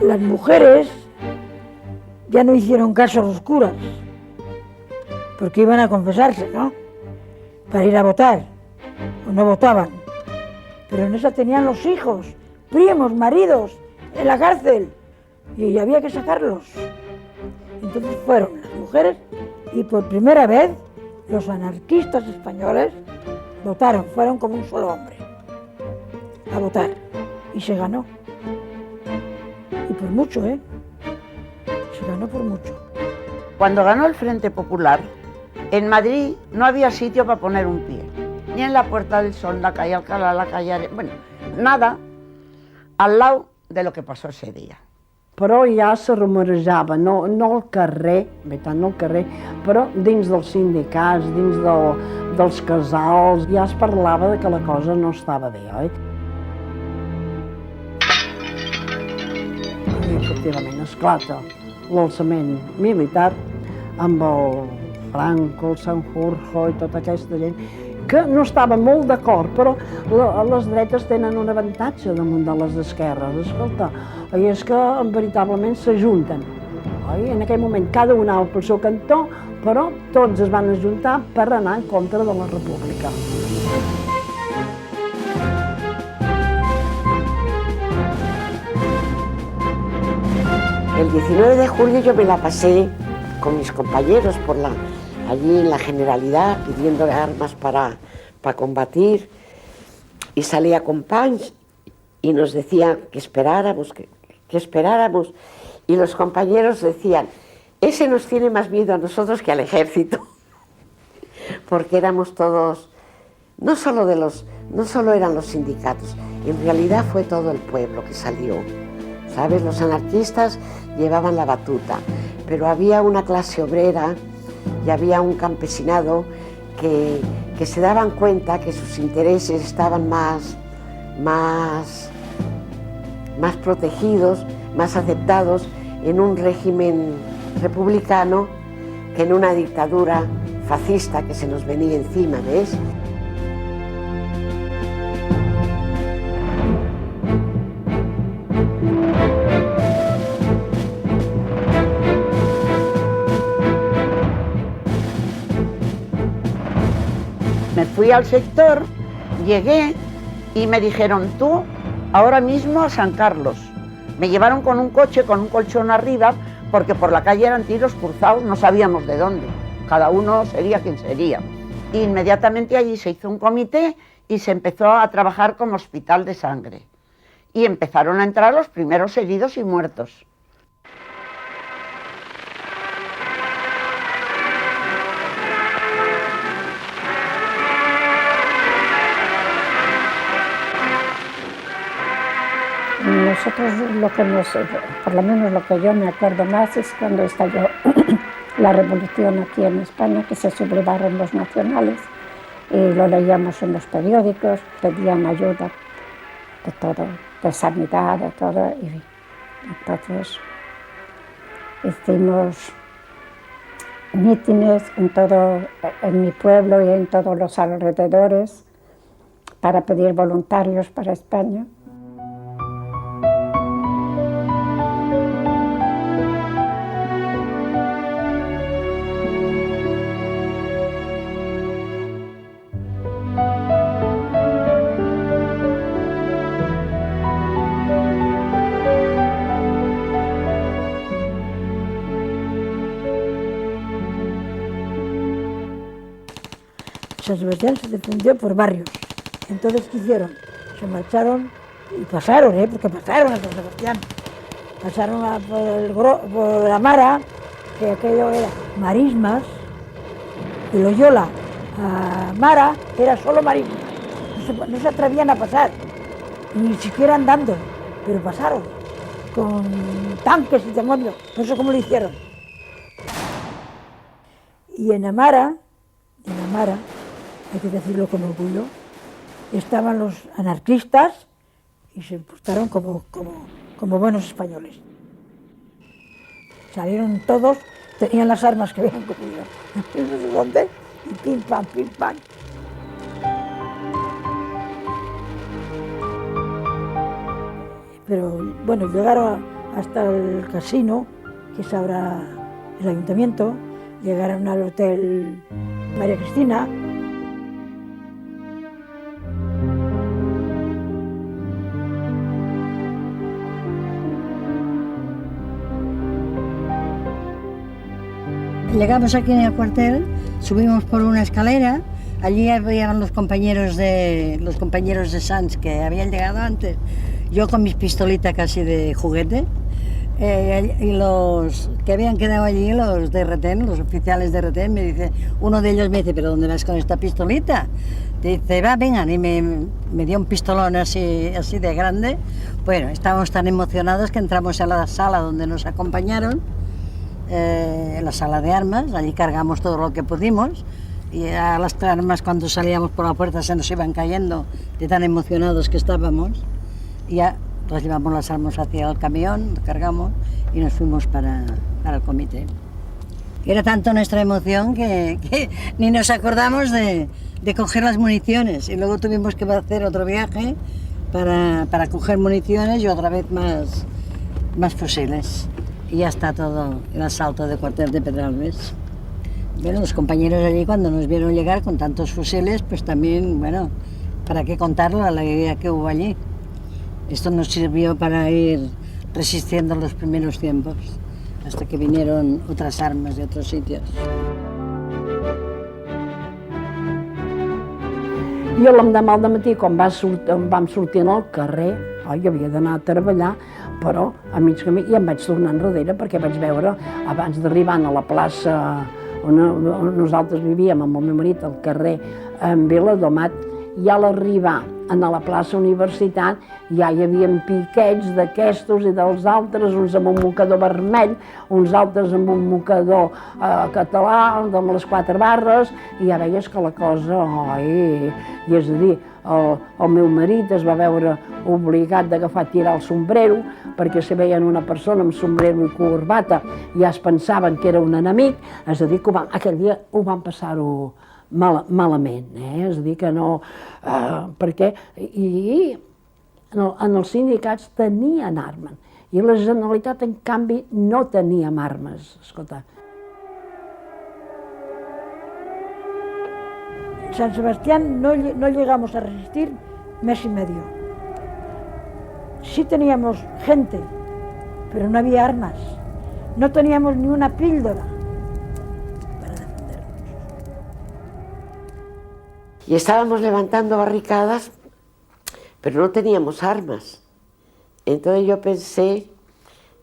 Las mujeres ya no hicieron caso a los curas, porque iban a confesarse, ¿no? Para ir a votar, o no votaban. Pero en esa tenían los hijos, primos, maridos, en la cárcel, y había que sacarlos. Entonces fueron las mujeres y por primera vez los anarquistas españoles votaron, fueron como un solo hombre a votar, y se ganó. Y por mucho, ¿eh? Se ganó por mucho. Cuando ganó el Frente Popular, en Madrid no había sitio para poner un pie, ni en la Puerta del Sol, la calle Alcalá, la calle... Bueno, nada al lado de lo que passó ese dia. Però ja se rumorejava, no al carrer, no al carrer, però dins dels sindicats, dins dels casals, ja es parlava de que la cosa no estava bé, oi? I efectivament esclata l'alçament militar amb el Franco, el Sanjurjo i tota aquesta gent que no estava molt d'acord, però les dretes tenen un avantatge damunt de les esquerres, escolta, i és que veritablement s'ajunten. En aquell moment cada un anava pel seu cantó, però tots es van ajuntar per anar en contra de la República. El 19 de julio yo me la pasé con mis compañeros allí en la Generalidad pidiendo armas para combatir, y salía con Pans y nos decía que esperáramos, que esperáramos, y los compañeros decían, ese nos tiene más miedo a nosotros que al ejército, porque éramos todos, no solo eran los sindicatos, en realidad fue todo el pueblo que salió, ¿sabes? Los anarquistas llevaban la batuta, pero había una clase obrera y había un campesinado que se daban cuenta que sus intereses estaban más protegidos, más aceptados en un régimen republicano que en una dictadura fascista que se nos venía encima, ¿ves? Me fui al sector, llegué y me dijeron, tú ahora mismo a San Carlos. Me llevaron con un coche, con un colchón arriba, porque por la calle eran tiros cruzados, no sabíamos de dónde. Cada uno sería quien sería. Inmediatamente allí se hizo un comité y se empezó a trabajar como hospital de sangre. Y empezaron a entrar los primeros heridos y muertos. Nosotros por lo menos lo que yo me acuerdo más es cuando estalló la revolución aquí en España, que se sublevaron los nacionales, y lo leíamos en los periódicos, pedían ayuda de todo, de sanidad, de todo, y entonces hicimos mítines en mi pueblo y en todos los alrededores para pedir voluntarios para España. San Sebastián se defendió por barrios. Entonces, ¿qué hicieron? Se marcharon y pasaron, porque pasaron a San Sebastián. Pasaron por la Mara, que aquello era marismas, y Loyola a Mara era solo marismas. No se atrevían a pasar, ni siquiera andando, pero pasaron, con tanques y demonios, no sé cómo lo hicieron. Y en Amara, hay que decirlo con orgullo, estaban los anarquistas y se portaron como buenos españoles. Salieron todos, tenían las armas que habían cogido, no sé dónde, y pim pam, pim pam. Pero bueno, llegaron hasta el casino, que es ahora el ayuntamiento, llegaron al hotel María Cristina. Llegamos aquí en el cuartel, subimos por una escalera, allí habían los compañeros de Sanz que habían llegado antes, yo con mis pistolitas casi de juguete, y los que habían quedado allí, los de retén, los oficiales de retén, uno de ellos me dice, ¿pero dónde vas con esta pistolita? Dice, va, vengan, y me dio un pistolón así de grande. Bueno, estábamos tan emocionados que entramos a la sala donde nos acompañaron, en la sala de armas, allí cargamos todo lo que pudimos, y a las armas cuando salíamos por la puerta se nos iban cayendo de tan emocionados que estábamos, y ya nos llevamos las armas hacia el camión, cargamos y nos fuimos para el comité. Era tanto nuestra emoción que ni nos acordamos de coger las municiones, y luego tuvimos que hacer otro viaje para coger municiones y otra vez más fusiles. Y ya está todo el asalto del cuartel de Pedralbes. Bueno, los compañeros allí cuando nos vieron llegar con tantos fusiles, pues también, bueno, ¿para qué contarlo la alegría que hubo allí? Esto nos sirvió para ir resistiendo los primeros tiempos, hasta que vinieron otras armas de otros sitios. Jo l'endemà al matí, quan vam sortir al carrer, jo havia d'anar a treballar, però a mig camí ja em vaig tornar enrere perquè vaig veure, abans d'arribar a la plaça on nosaltres vivíem amb el meu marit, al carrer en Viladomat, i a l'arribar a la plaça Universitat ja hi havia piquets d'aquestos i dels altres, uns amb un mocador vermell, uns altres amb un mocador català, amb les 4 barres, i ja veies que la cosa, i és a dir, el meu marit es va veure obligat d'agafar tirar el sombrero, perquè si veien una persona amb sombrero i corbata ja es pensaven que era un enemic, és a dir, que aquell dia ho van passar-ho malament, és a dir, que no, perquè en els sindicats tenien armes i la Generalitat, en canvi, no teníem armes, escolta. En San Sebastián no llegamos a resistir mes y medio. Sí teníamos gente, pero no había armas, no teníamos ni una píldora para defendernos. Y estábamos levantando barricadas, pero no teníamos armas. Entonces yo pensé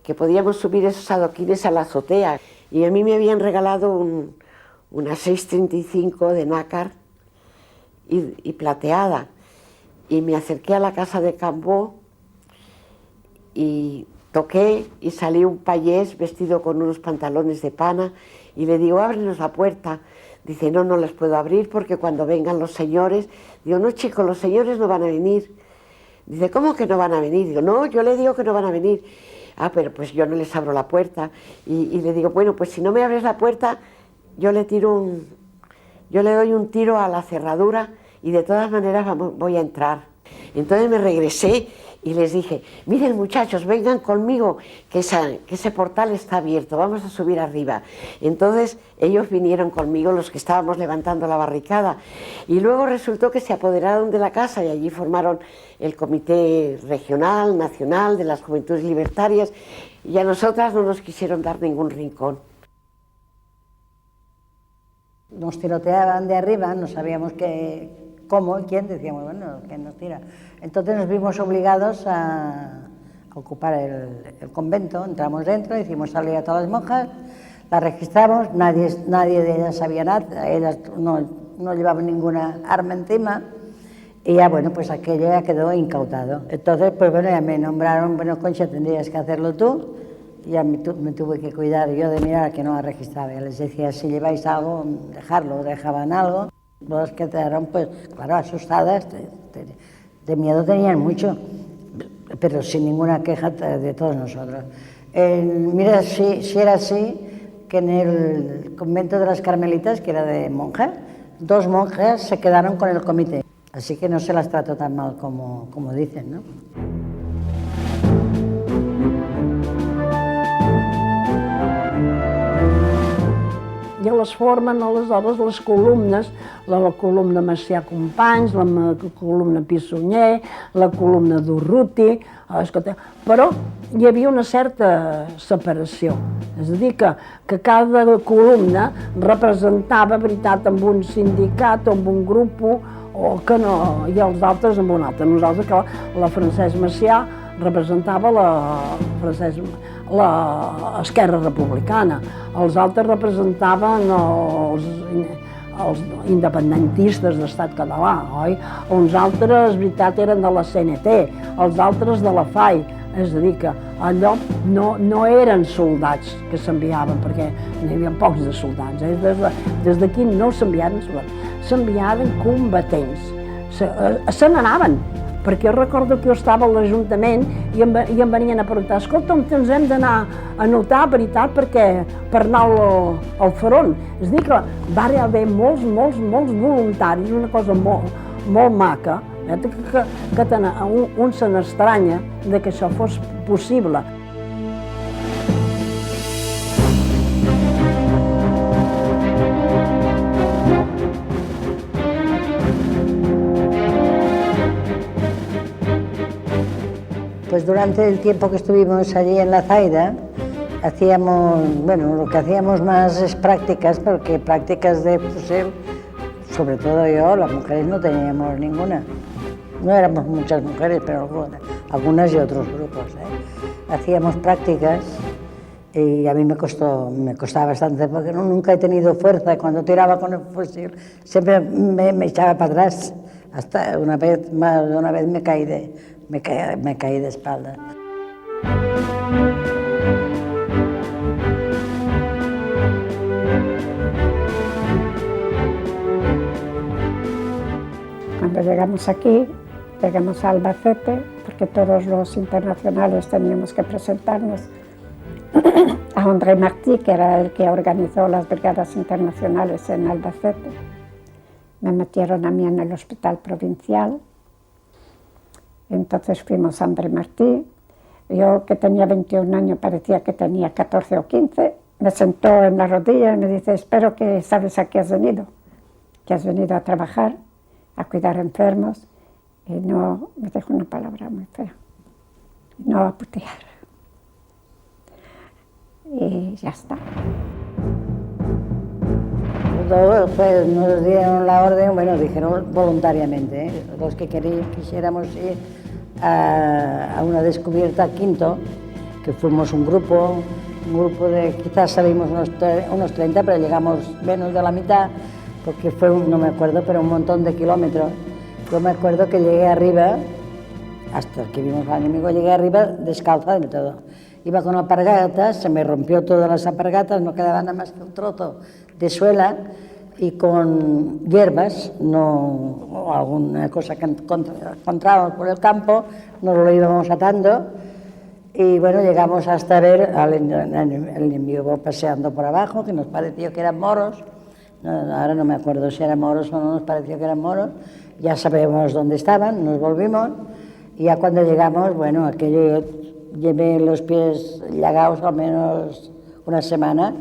que podíamos subir esos adoquines a la azotea. Y a mí me habían regalado una 635 de nácar y plateada. Y me acerqué a la casa de Cambó y toqué y salió un payés vestido con unos pantalones de pana y le digo, ábrenos la puerta. Dice, no les puedo abrir porque cuando vengan los señores... Digo, no chicos, los señores no van a venir. Dice, ¿cómo que no van a venir? Digo, no, yo le digo que no van a venir. Ah, pero pues yo no les abro la puerta. Y le digo, bueno, pues si no me abres la puerta, yo le doy un tiro a la cerradura y de todas maneras voy a entrar. Entonces me regresé y les dije, miren muchachos, vengan conmigo, que ese portal está abierto, vamos a subir arriba. Entonces ellos vinieron conmigo, los que estábamos levantando la barricada, y luego resultó que se apoderaron de la casa y allí formaron el comité regional, nacional, de las Juventudes Libertarias, y a nosotras no nos quisieron dar ningún rincón. Nos tiroteaban de arriba, no sabíamos cómo y quién, decíamos, bueno, ¿quién nos tira? Entonces nos vimos obligados a ocupar el convento, entramos dentro, hicimos salir a todas las monjas, las registramos, nadie de ellas sabía nada, ellas no llevaban ninguna arma encima, y ya, bueno, pues aquello ya quedó incautado. Entonces, pues bueno, ya me nombraron, bueno, Concha, tendrías que hacerlo tú, y ya me tuve que cuidar yo de mirar que no la registraba. Ya les decía, si lleváis algo, dejarlo, dejaban algo. Los que quedaron, pues, claro, asustadas, de miedo tenían mucho, pero sin ninguna queja de todos nosotros. Mira, si era así, que en el convento de las Carmelitas, que era de monjas, 2 monjas se quedaron con el comité. Así que no se las trató tan mal como dicen, ¿no? I les formen aleshores les columnes, la columna Macià Companys, la columna Pissunyer, la columna d'Urruti, però hi havia una certa separació. És a dir, que cada columna representava, veritat, amb un sindicat o amb un grup, o que no, i els altres amb un altre. Nosaltres, que la Francesc Macià representava l'Esquerra Republicana, els altres representaven els independentistes d'Estat Català, oi? Uns altres, veritat, eren de la CNT, els altres de la FAI. És a dir, que allò no eren soldats que s'enviaven, perquè n'hi havia pocs de soldats. Des d'aquí no s'enviaven soldats, s'enviaven combatents. Se n'anaven, perquè jo recordo que jo estava a l'Ajuntament i em venien a preguntar, escolta'm, ens hem d'anar a anotar, veritat, per anar al front. És a dir, que va haver molts voluntaris, una cosa molt maca, que un se n'estranya que això fos possible. Pues durante el tiempo que estuvimos allí en La Zaida, lo que hacíamos más es prácticas, porque prácticas de fusil, sobre todo yo, las mujeres no teníamos ninguna. No éramos muchas mujeres, pero algunas y otros grupos. Hacíamos prácticas y a mí me costaba bastante, porque nunca he tenido fuerza. Cuando tiraba con el fusil siempre me echaba para atrás. Hasta más de una vez me caí de espalda. Cuando llegamos aquí, llegamos a Albacete, porque todos los internacionales teníamos que presentarnos a André Martí, que era el que organizó las brigadas internacionales en Albacete. Me metieron a mí en el hospital provincial. Entonces fuimos a André Martí. Yo, que tenía 21 años, parecía que tenía 14 o 15. Me sentó en la rodilla y me dice, espero que sabes a qué has venido. Que has venido a trabajar, a cuidar enfermos. Y no, me dijo una palabra muy fea. No a putear. Y ya está. Pues nos dieron la orden, dijeron voluntariamente, los que quisiéramos ir a una descubierta Quinto, que fuimos un grupo de, quizás salimos unos 30, pero llegamos menos de la mitad, porque fue, no me acuerdo, pero un montón de kilómetros. Yo me acuerdo que llegué arriba, hasta que vimos al enemigo, llegué arriba descalza del todo. Iba con alpargatas, se me rompió todas las alpargatas, no quedaba nada más que un trozo de suela, y con hierbas, o alguna cosa que encontrábamos por el campo, nos lo íbamos atando, y bueno, llegamos hasta ver al enemigo paseando por abajo, que nos pareció que eran moros. Ahora no me acuerdo si eran moros o no, nos pareció que eran moros. Ya sabíamos dónde estaban, nos volvimos, y ya cuando llegamos, bueno, aquello, llevé los pies llagados al menos una semana,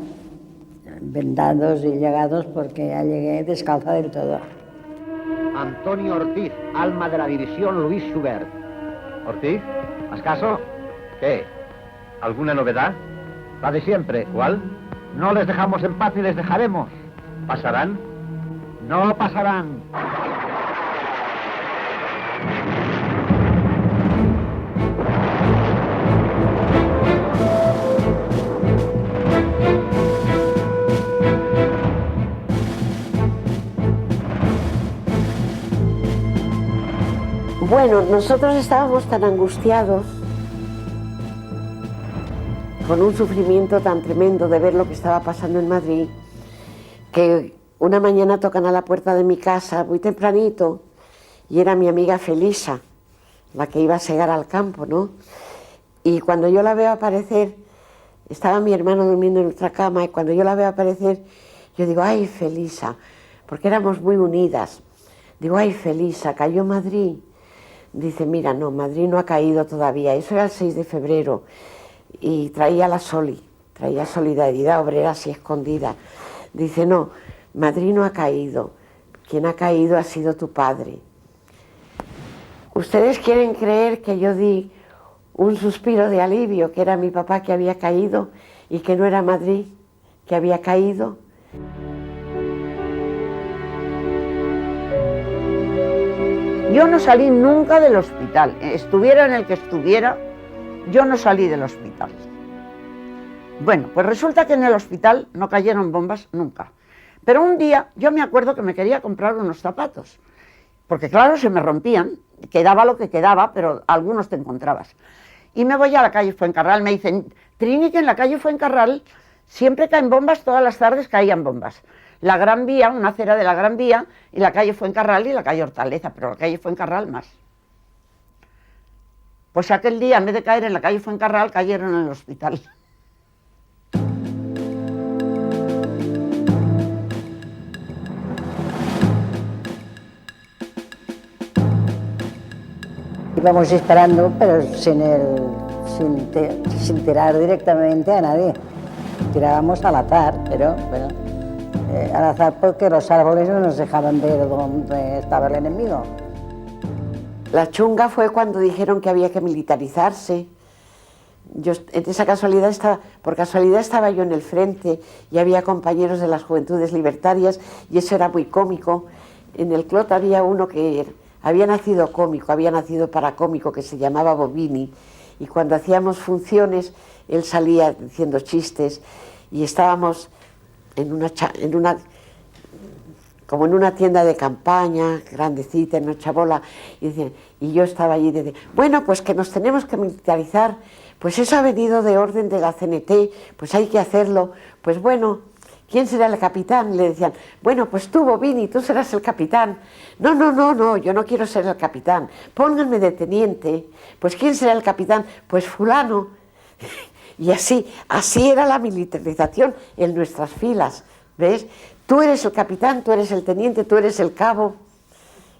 vendados y llagados, porque ya llegué descalza del todo. Antonio Ortiz, alma de la división Luis Schubert. Ortiz, ¿haz caso? ¿Qué? ¿Alguna novedad? La de siempre. ¿Cuál? No les dejamos en paz ni les dejaremos. ¿Pasarán? No pasarán. Bueno, nosotros estábamos tan angustiados, con un sufrimiento tan tremendo de ver lo que estaba pasando en Madrid, que una mañana tocan a la puerta de mi casa muy tempranito y era mi amiga Felisa, la que iba a segar al campo, ¿no? Y cuando yo la veo aparecer, estaba mi hermano durmiendo en nuestra cama, y cuando yo la veo aparecer, yo digo, ay, Felisa, porque éramos muy unidas. Digo, ay, Felisa, cayó Madrid. Dice, mira, no, Madrid no ha caído todavía, eso era el 6 de febrero, y traía la Soli, traía Solidaridad Obrera así escondida. Dice, no, Madrid no ha caído, quien ha caído ha sido tu padre. Ustedes quieren creer que yo di un suspiro de alivio, que era mi papá que había caído y que no era Madrid que había caído. Yo no salí nunca del hospital, estuviera en el que estuviera, yo no salí del hospital. Bueno, pues resulta que en el hospital no cayeron bombas nunca. Pero un día yo me acuerdo que me quería comprar unos zapatos, porque claro, se me rompían, quedaba lo que quedaba, pero algunos te encontrabas. Y me voy a la calle Fuencarral, me dicen, Trini, que en la calle Fuencarral siempre caen bombas, todas las tardes caían bombas. La Gran Vía, una acera de la Gran Vía, y la calle Fuencarral y la calle Hortaleza, pero la calle Fuencarral más. Pues aquel día, en vez de caer en la calle Fuencarral, cayeron en el hospital. Íbamos disparando, pero sin tirar directamente a nadie. Tirábamos al azar, pero bueno, al azar porque los árboles no nos dejaban ver dónde estaba el enemigo. La chunga fue cuando dijeron que había que militarizarse. Yo, en esa casualidad por casualidad estaba yo en el frente y había compañeros de las Juventudes Libertarias y eso era muy cómico. En el Clot había uno que había nacido cómico, había nacido para cómico, que se llamaba Bobini, y cuando hacíamos funciones él salía diciendo chistes y estábamos como en una tienda de campaña, grandecita, en Nochabola, y yo estaba allí y decía, bueno, pues que nos tenemos que militarizar, pues eso ha venido de orden de la CNT, pues hay que hacerlo, pues bueno, ¿quién será el capitán? Le decían, bueno, pues tú, Bobini, tú serás el capitán. No, yo no quiero ser el capitán, pónganme de teniente. Pues ¿quién será el capitán? Pues fulano. Y así era la militarización en nuestras filas, ¿ves? Tú eres el capitán, tú eres el teniente, tú eres el cabo.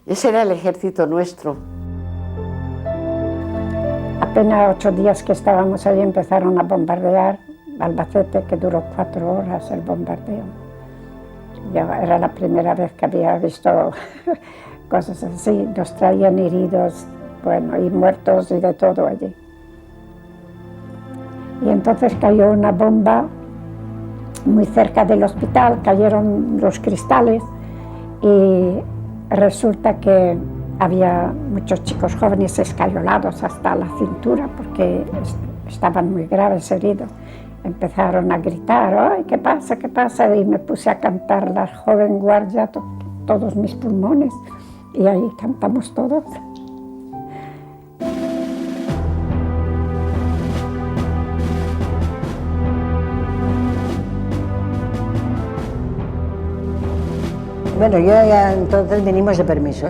Ese era el ejército nuestro. Apenas 8 días que estábamos allí empezaron a bombardear Albacete, que duró 4 horas el bombardeo. Yo era la primera vez que había visto cosas así. Nos traían heridos, bueno, y muertos y de todo allí. Y entonces cayó una bomba muy cerca del hospital, cayeron los cristales y resulta que había muchos chicos jóvenes escayolados hasta la cintura porque estaban muy graves heridos. Empezaron a gritar, ¡ay, qué pasa, qué pasa! Y me puse a cantar La joven guardia, todos mis pulmones, y ahí cantamos todos. Bueno, yo ya entonces vinimos de permiso.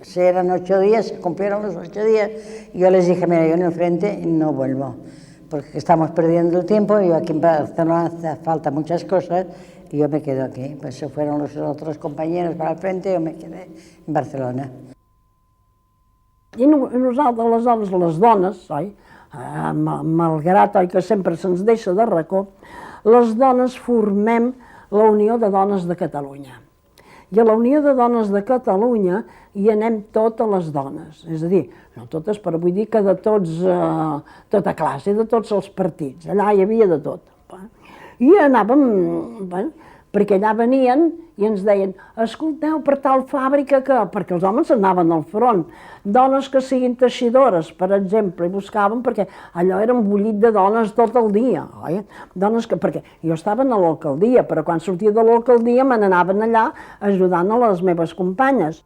Si eran 8 días, se cumplieron los 8 días, y yo les dije, mira, yo en el frente no vuelvo, porque estamos perdiendo el tiempo, yo aquí en Barcelona hace falta muchas cosas, y yo me quedo aquí. Pues se fueron los otros compañeros para el frente, yo me quedé en Barcelona. I nosaltres, aleshores, les dones, malgrat que sempre se'ns deixa de racó, les dones formem la Unió de Dones de Catalunya. I a la Unió de Dones de Catalunya hi anem totes les dones, és a dir, no totes, però vull dir que de tota classe, de tots els partits, allà hi havia de tot. I anàvem perquè allà venien i ens deien, escolteu, per tal fàbrica que... Perquè els homes anaven al front, dones que siguin teixidores, per exemple, i buscaven, perquè allò era un bullit de dones tot el dia, oi? Dones que... Perquè jo estava a l'alcaldia, però quan sortia de l'alcaldia me n'anaven allà ajudant a les meves companyes.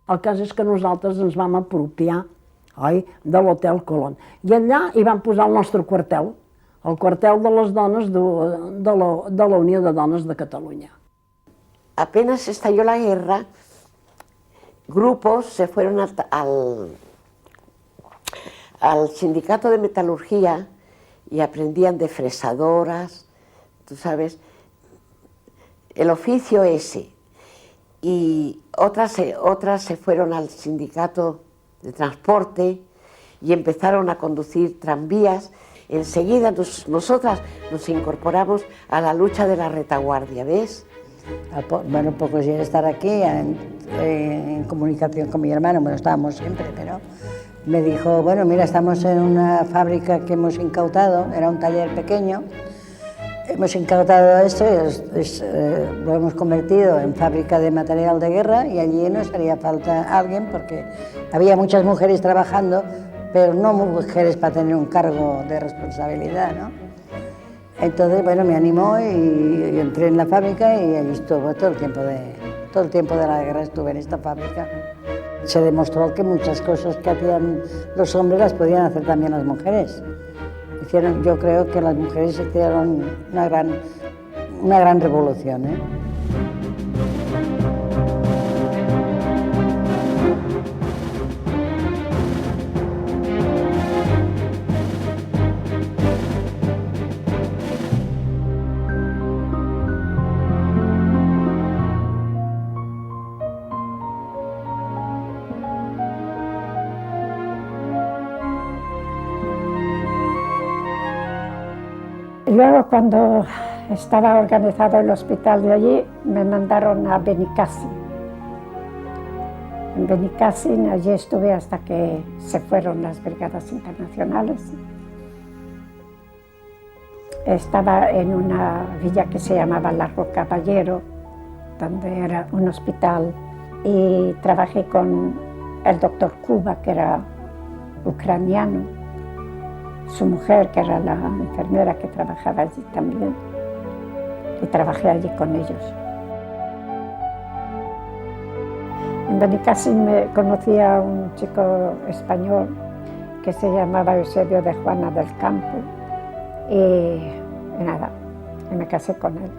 El cas és que nosaltres ens vam apropiar, oi, de l'Hotel Colón. I allà hi vam posar el nostre quartel, el quartel de les dones de la Unió de Dones de Cataluña. Apenas estalló la guerra, grupos se fueron al sindicato de metalurgia y aprendían de fresadoras, tú sabes, el oficio ese. Y otras se fueron al sindicato de transporte y empezaron a conducir tranvías. Enseguida nosotras nos incorporamos a la lucha de la retaguardia, ¿ves? Bueno, poco llegué a estar aquí en comunicación con mi hermano, bueno, estábamos siempre, pero me dijo, bueno, mira, estamos en una fábrica que hemos incautado, era un taller pequeño, hemos incautado esto y lo hemos convertido en fábrica de material de guerra y allí nos haría falta alguien porque había muchas mujeres trabajando, pero no mujeres para tener un cargo de responsabilidad, ¿no? Entonces, bueno, me animó y entré en la fábrica y allí estuve todo el tiempo de la guerra estuve en esta fábrica. Se demostró que muchas cosas que hacían los hombres las podían hacer también las mujeres. Yo creo que las mujeres hicieron una gran revolución, ¿eh? Luego, cuando estaba organizado el hospital de allí, me mandaron a Benicàssim. En Benicàssim, allí estuve hasta que se fueron las brigadas internacionales. Estaba en una villa que se llamaba Largo Caballero, donde era un hospital, y trabajé con el doctor Cuba, que era ucraniano, su mujer, que era la enfermera que trabajaba allí también, y trabajé allí con ellos. En Benicàssim me conocí a un chico español que se llamaba Eusebio de Juana del Campo, y nada, y me casé con él.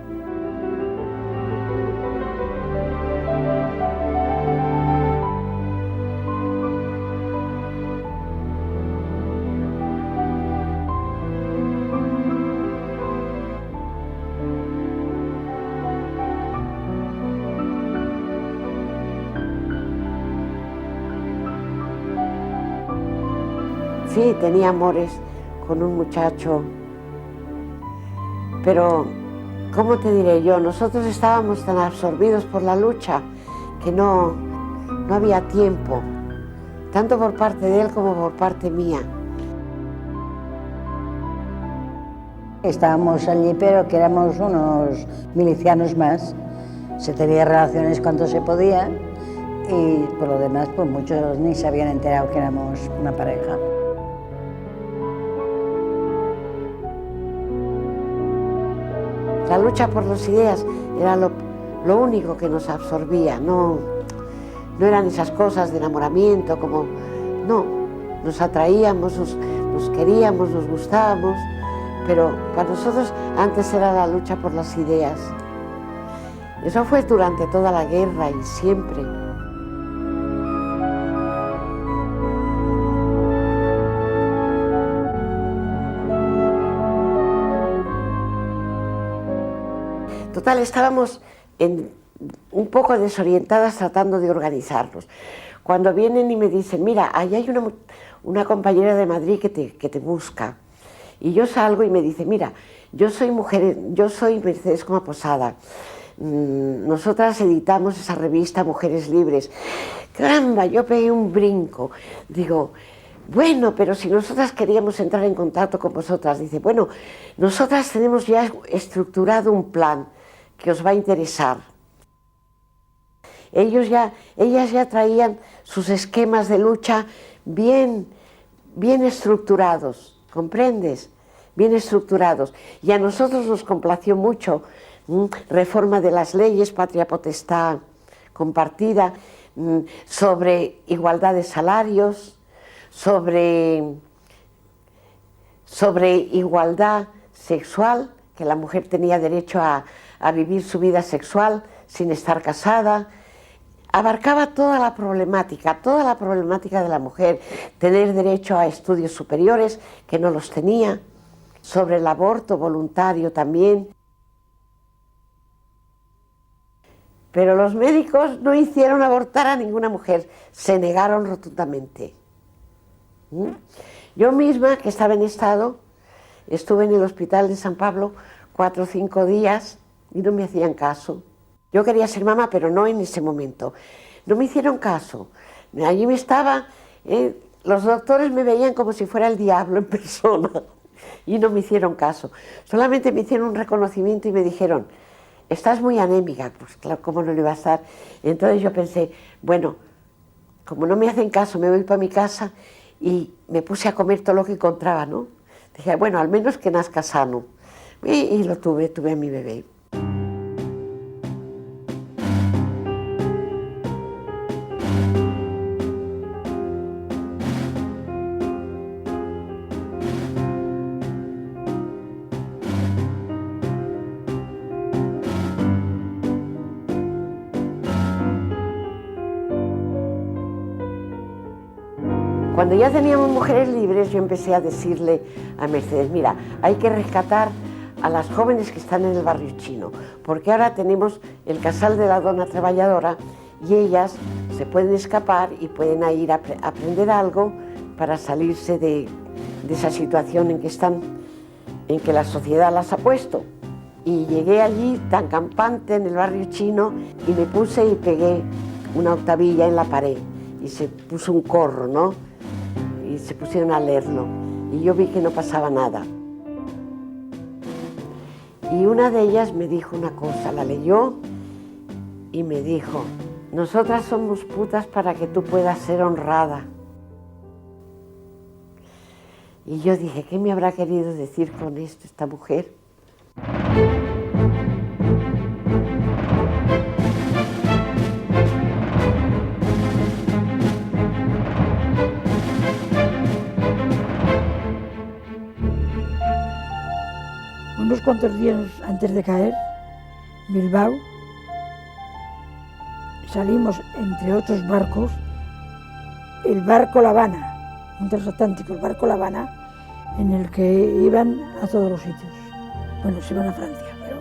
Sí, tenía amores con un muchacho, pero, ¿cómo te diré yo? Nosotros estábamos tan absorbidos por la lucha que no había tiempo, tanto por parte de él como por parte mía. Estábamos allí, pero que éramos unos milicianos más. Se tenía relaciones cuando se podía y por lo demás, pues muchos ni se habían enterado que éramos una pareja. La lucha por las ideas era lo único que nos absorbía, no eran esas cosas de enamoramiento, no, nos atraíamos, nos queríamos, nos gustábamos, pero para nosotros antes era la lucha por las ideas. Eso fue durante toda la guerra y siempre. Total, estábamos un poco desorientadas tratando de organizarnos. Cuando vienen y me dicen, mira, ahí hay una compañera de Madrid que te busca. Y yo salgo y me dice, mira, yo soy Mercedes Coma Posada. Nosotras editamos esa revista Mujeres Libres. Caramba, yo pegué un brinco. Digo, bueno, pero si nosotras queríamos entrar en contacto con vosotras. Dice, bueno, nosotras tenemos ya estructurado un plan. que os va a interesar. Ellas ya traían sus esquemas de lucha bien estructurados, ¿comprendes? Bien estructurados. Y a nosotros nos complació mucho reforma de las leyes, patria potestad compartida, sobre igualdad de salarios, sobre igualdad sexual, que la mujer tenía derecho a vivir su vida sexual sin estar casada. Abarcaba toda la problemática de la mujer, tener derecho a estudios superiores, que no los tenía, sobre el aborto voluntario también. Pero los médicos no hicieron abortar a ninguna mujer, se negaron rotundamente. Yo misma, que estaba en estado, estuve en el hospital de San Pablo 4 o 5 días y no me hacían caso. Yo quería ser mamá, pero no en ese momento. No me hicieron caso. Allí me estaba, los doctores me veían como si fuera el diablo en persona y no me hicieron caso. Solamente me hicieron un reconocimiento y me dijeron, estás muy anémica. Pues claro, ¿cómo no le iba a estar? Entonces yo pensé, bueno, como no me hacen caso, me voy para mi casa y me puse a comer todo lo que encontraba, ¿no? Dije, bueno, al menos que nazca sano. Y lo tuve a mi bebé. Cuando ya teníamos mujeres libres, yo empecé a decirle a Mercedes, mira, hay que rescatar a las jóvenes que están en el barrio chino, porque ahora tenemos el casal de la dona trabajadora y ellas se pueden escapar y pueden ir a aprender algo para salirse de esa situación en que están, en que la sociedad las ha puesto. Y llegué allí tan campante en el barrio chino y me puse y pegué una octavilla en la pared y se puso un corro, ¿no? Y se pusieron a leerlo y yo vi que no pasaba nada. Y una de ellas me dijo una cosa, la leyó y me dijo, nosotras somos putas para que tú puedas ser honrada. Y yo dije, ¿qué me habrá querido decir con esto esta mujer? Unos cuantos días antes de caer, Bilbao, salimos entre otros barcos, el barco La Habana, un transatlántico, el barco La Habana, en el que iban a todos los sitios. Bueno, se iban a Francia, pero...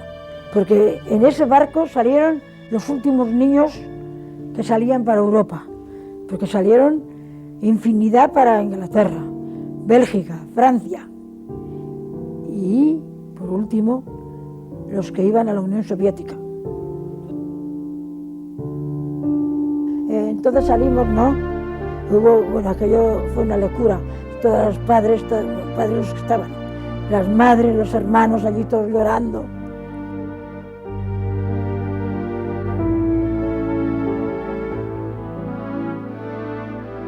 porque en ese barco salieron los últimos niños que salían para Europa, porque salieron infinidad para Inglaterra, Bélgica, Francia y, por último, los que iban a la Unión Soviética. Entonces salimos, ¿no? Bueno, aquello fue una locura. Todos los padres los que estaban, las madres, los hermanos, allí todos llorando.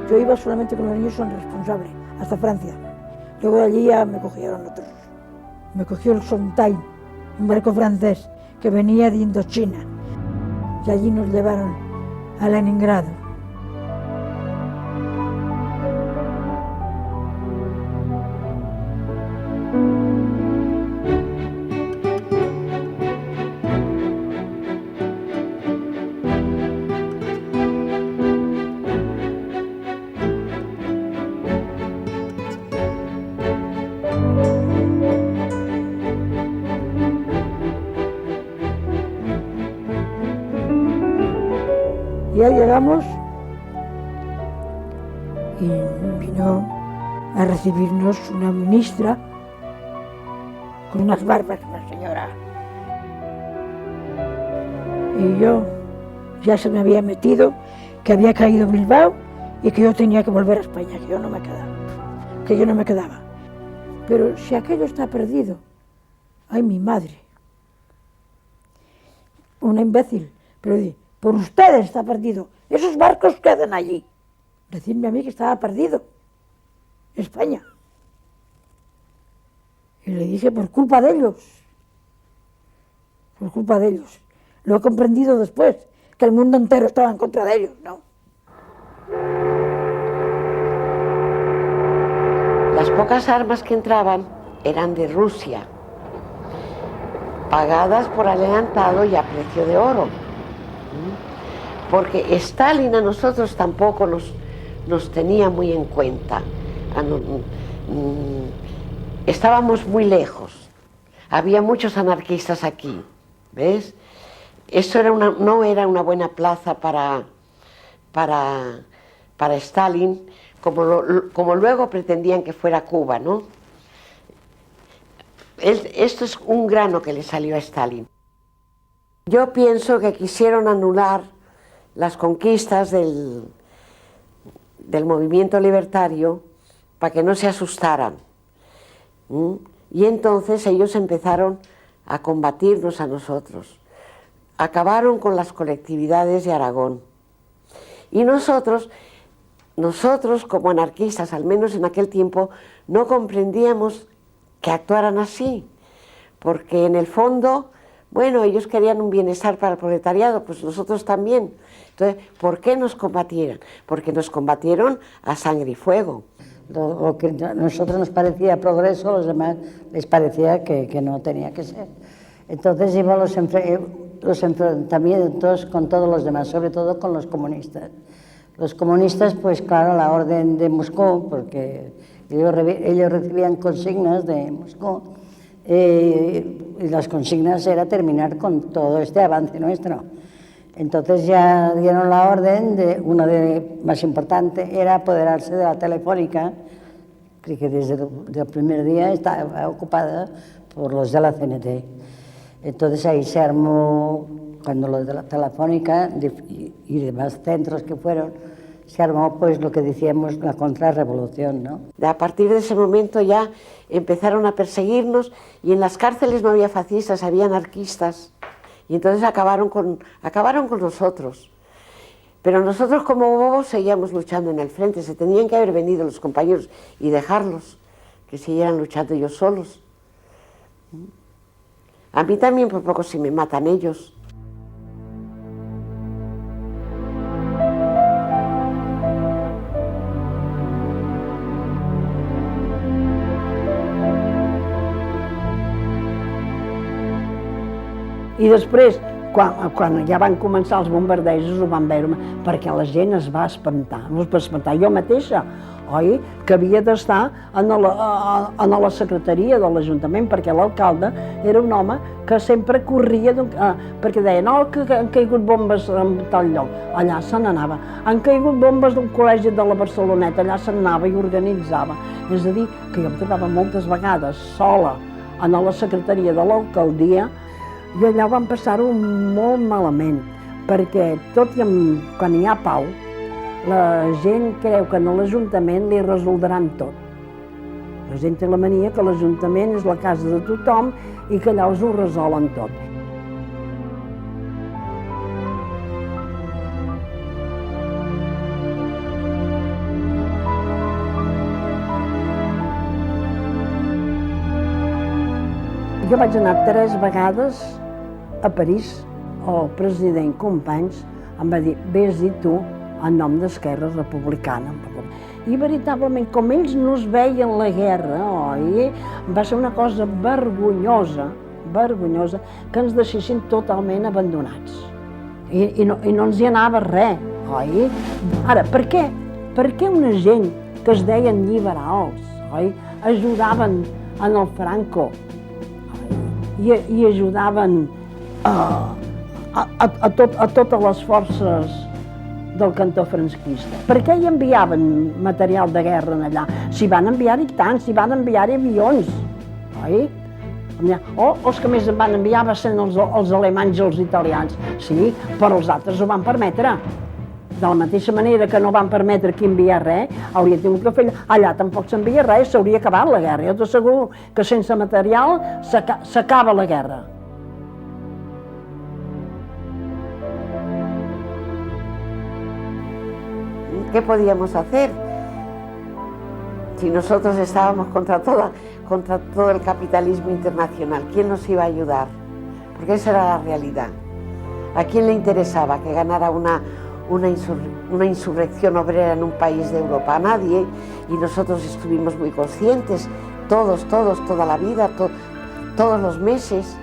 Yo iba solamente con los niños, son responsables, hasta Francia. Luego de allí ya me cogieron otros. Me cogió el Sontain, un barco francés que venía de Indochina. Y allí nos llevaron a Leningrado. Ya llegamos y vino a recibirnos una ministra con unas barbas, una señora. Y yo ya se me había metido que había caído Bilbao y que yo tenía que volver a España, que yo no me quedaba. Pero si aquello está perdido, ay, mi madre. una imbécil, pero dije, por ustedes está perdido, esos barcos quedan allí. Decidme a mí que estaba perdido, España. Y le dije, por culpa de ellos, por culpa de ellos. Lo he comprendido después, que el mundo entero estaba en contra de ellos, ¿no? Las pocas armas que entraban eran de Rusia, pagadas por adelantado y a precio de oro. Porque Stalin a nosotros tampoco nos tenía muy en cuenta. Estábamos muy lejos. Había muchos anarquistas aquí, ¿ves? Eso no era una buena plaza para Stalin, como luego pretendían que fuera Cuba, ¿no? Esto es un grano que le salió a Stalin. Yo pienso que quisieron anular las conquistas del movimiento libertario para que no se asustaran. Y entonces ellos empezaron a combatirnos a nosotros. Acabaron con las colectividades de Aragón. Y nosotros como anarquistas, al menos en aquel tiempo, no comprendíamos que actuaran así, porque en el fondo, bueno, ellos querían un bienestar para el proletariado, pues nosotros también. Entonces, ¿por qué nos combatieron? Porque nos combatieron a sangre y fuego. Lo que a nosotros nos parecía progreso, a los demás les parecía que no tenía que ser. Entonces iban los enfrentamientos con todos los demás, sobre todo con los comunistas. Los comunistas, pues claro, la orden de Moscú, porque ellos recibían consignas de Moscú, y las consignas era terminar con todo este avance nuestro. Entonces ya dieron la orden, más importante, era apoderarse de la Telefónica, que desde el primer día estaba ocupada por los de la CNT. Entonces ahí se armó, cuando los de la Telefónica y demás centros que fueron, se armó pues lo que decíamos la contrarrevolución, ¿no? A partir de ese momento ya empezaron a perseguirnos y en las cárceles no había fascistas, había anarquistas. Y entonces acabaron con nosotros. Pero nosotros como bobos seguíamos luchando en el frente. Se tenían que haber venido los compañeros y dejarlos, que siguieran luchando ellos solos. A mí también por poco si me matan ellos. I després, quan ja van començar els bombardejos, ho van veure, perquè la gent es va espantar. Jo mateixa, oi, que havia d'estar a la secretaria de l'Ajuntament, perquè l'alcalde era un home que sempre corria, perquè deia, no, que han caigut bombes en tal lloc, allà se n'anava. Han caigut bombes d'un col·legi de la Barceloneta, allà se n'anava i organitzava. És a dir, que jo em trobava moltes vegades sola a la secretaria de l'alcaldia, i allà van passar-ho molt malament, perquè tot i quan hi ha pau, la gent creu que a l'Ajuntament li resoldran tot. La gent té la mania que l'Ajuntament és la casa de tothom i que allà us ho resolen tot. Jo vaig anar 3 vegades a París. El president Companys em va dir, vés-hi tu en nom d'Esquerra Republicana. I veritablement, com ells no es veien la guerra, oi? Va ser una cosa vergonyosa, que ens deixessin totalment abandonats. I no ens hi anava res, oi? Ara, per què? Per què una gent que es deien liberals, oi? Ajudaven en el Franco, i ajudaven a totes les forces del cantó franquista. Per què hi enviaven material de guerra allà? S'hi van enviar-hi tant, s'hi van enviar-hi avions, oi? O els que més en van enviar van ser els alemanys i els italians. Sí, però els altres ho van permetre. De la mateixa manera que no van permetre que enviar res, hauria tingut que fer allà tampoc s'envia res, s'hauria acabat la guerra. Jo t'asseguro que sense material s'acaba la guerra. ¿qué podíamos hacer? Si nosotros estábamos contra todo el capitalismo internacional, ¿quién nos iba a ayudar? Porque esa era la realidad. ¿A quién le interesaba que ganara una insurrección obrera en un país de Europa? A nadie. Y nosotros estuvimos muy conscientes, todos, toda la vida, todos los meses.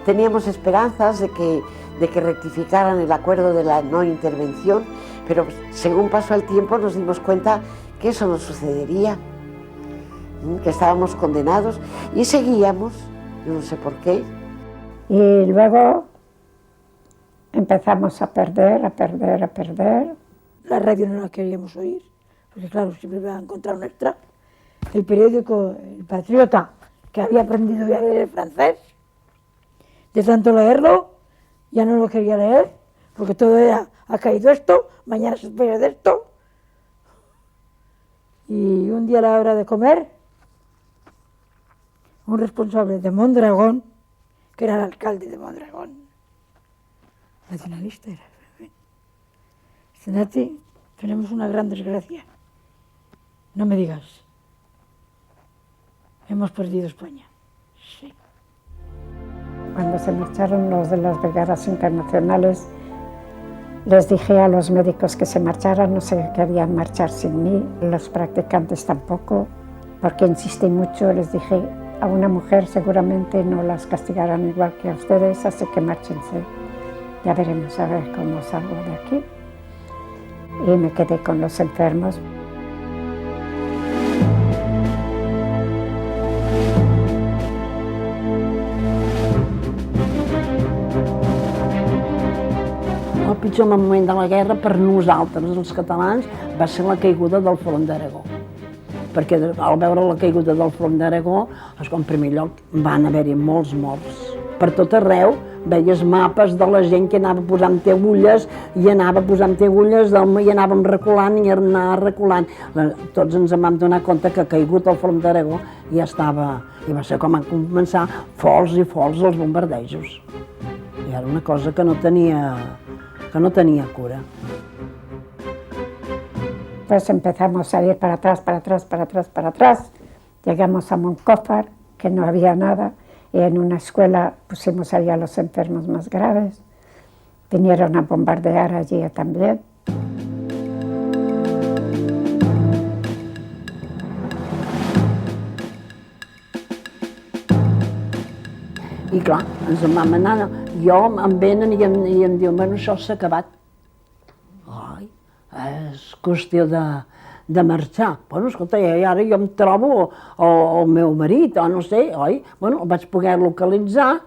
Teníamos esperanzas de que rectificaran el acuerdo de la no intervención, pero según pasó el tiempo nos dimos cuenta que eso no sucedería, que estábamos condenados y seguíamos, yo no sé por qué. Y luego empezamos a perder. La radio no la queríamos oír, porque claro, siempre iba a encontrar un extra. El periódico El Patriota, que había aprendido ya a leer el francés, de tanto leerlo, ya no lo quería leer, porque todo era, ha caído esto, mañana se espera de esto. Y un día a la hora de comer, un responsable de Mondragón, que era el alcalde de Mondragón, nacionalista era, dice: Nati, tenemos una gran desgracia. No me digas. Hemos perdido España. Sí. Cuando se marcharon los de las brigadas internacionales, les dije a los médicos que se marcharan, no se querían marchar sin mí, los practicantes tampoco, porque insistí mucho, les dije, a una mujer seguramente no las castigarán igual que a ustedes, así que márchense. Ya veremos a ver cómo salgo de aquí. Y me quedé con los enfermos. El pitjor moment de la guerra per nosaltres, els catalans, va ser la caiguda del front d'Aragó. Perquè al veure la caiguda del front d'Aragó, en primer lloc van haver-hi molts morts. Per tot arreu veies mapes de la gent que anava posant agulles i anava posant agulles i anàvem reculant i anava reculant. Tots ens en vam donar compte que caigut el front d'Aragó ja estava... I va ser com van començar folts i folts els bombardejos. I era una cosa que no tenia cura. Pues empezamos a ir para atrás. Llegamos a Moncófar, que no había nada, y en una escuela pusimos allá a los enfermos más graves. Vinieron a bombardear allí también. I clar, ens en vam anar. Jo em venen i em diuen, bueno, això s'ha acabat. Ai, és qüestió de marxar. Bueno, escolta, i ara jo em trobo el meu marit, o no sé, oi? Bueno, el vaig poder localitzar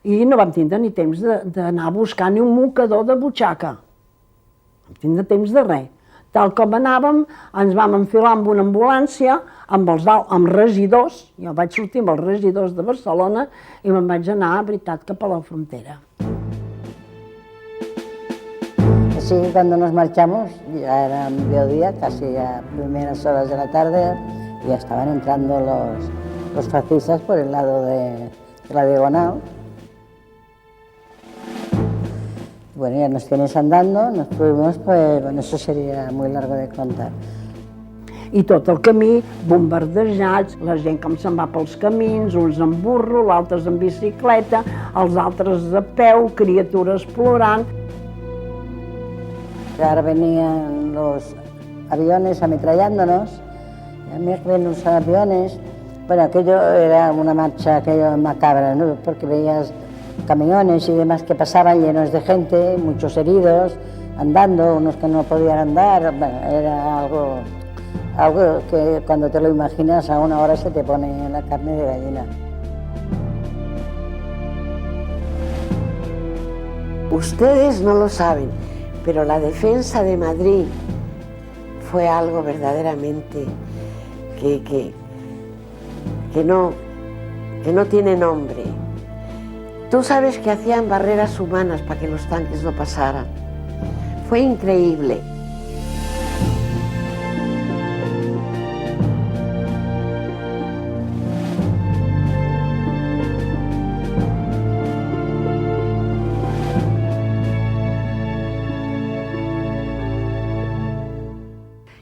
i no vam tindre ni temps d'anar a buscar ni un mocador de butxaca. No vam tindre temps de res. Tal com anàvem, ens vam enfilar amb una ambulància, amb regidors, jo vaig sortir amb els regidors de Barcelona i me'n vaig anar, veritat, cap a la frontera. Así cuando nos marchamos, ya era mediodía, casi a primeras horas de la tarde, ya estaban entrando los fascistas por el lado de la diagonal. Bueno, ya nos tienes andando, nos fuimos, pues bueno, eso sería muy largo de contar. I tot el camí, bombardejats, la gent com se'n va pels camins, uns en burro, l'altres en bicicleta, els altres a peu, criatures plorant. Ahora venían los aviones ametrallándonos, venían los aviones. Bueno, aquello era una marcha aquello macabra, ¿no? Porque veías camiones y demás que pasaban llenos de gente, muchos heridos, andando, unos que no podían andar. Bueno, era algo que cuando te lo imaginas a una hora se te pone la carne de gallina. Ustedes no lo saben, pero la defensa de Madrid fue algo verdaderamente que no tiene nombre. Tú sabes que hacían barreras humanas para que los tanques no pasaran. Fue increíble.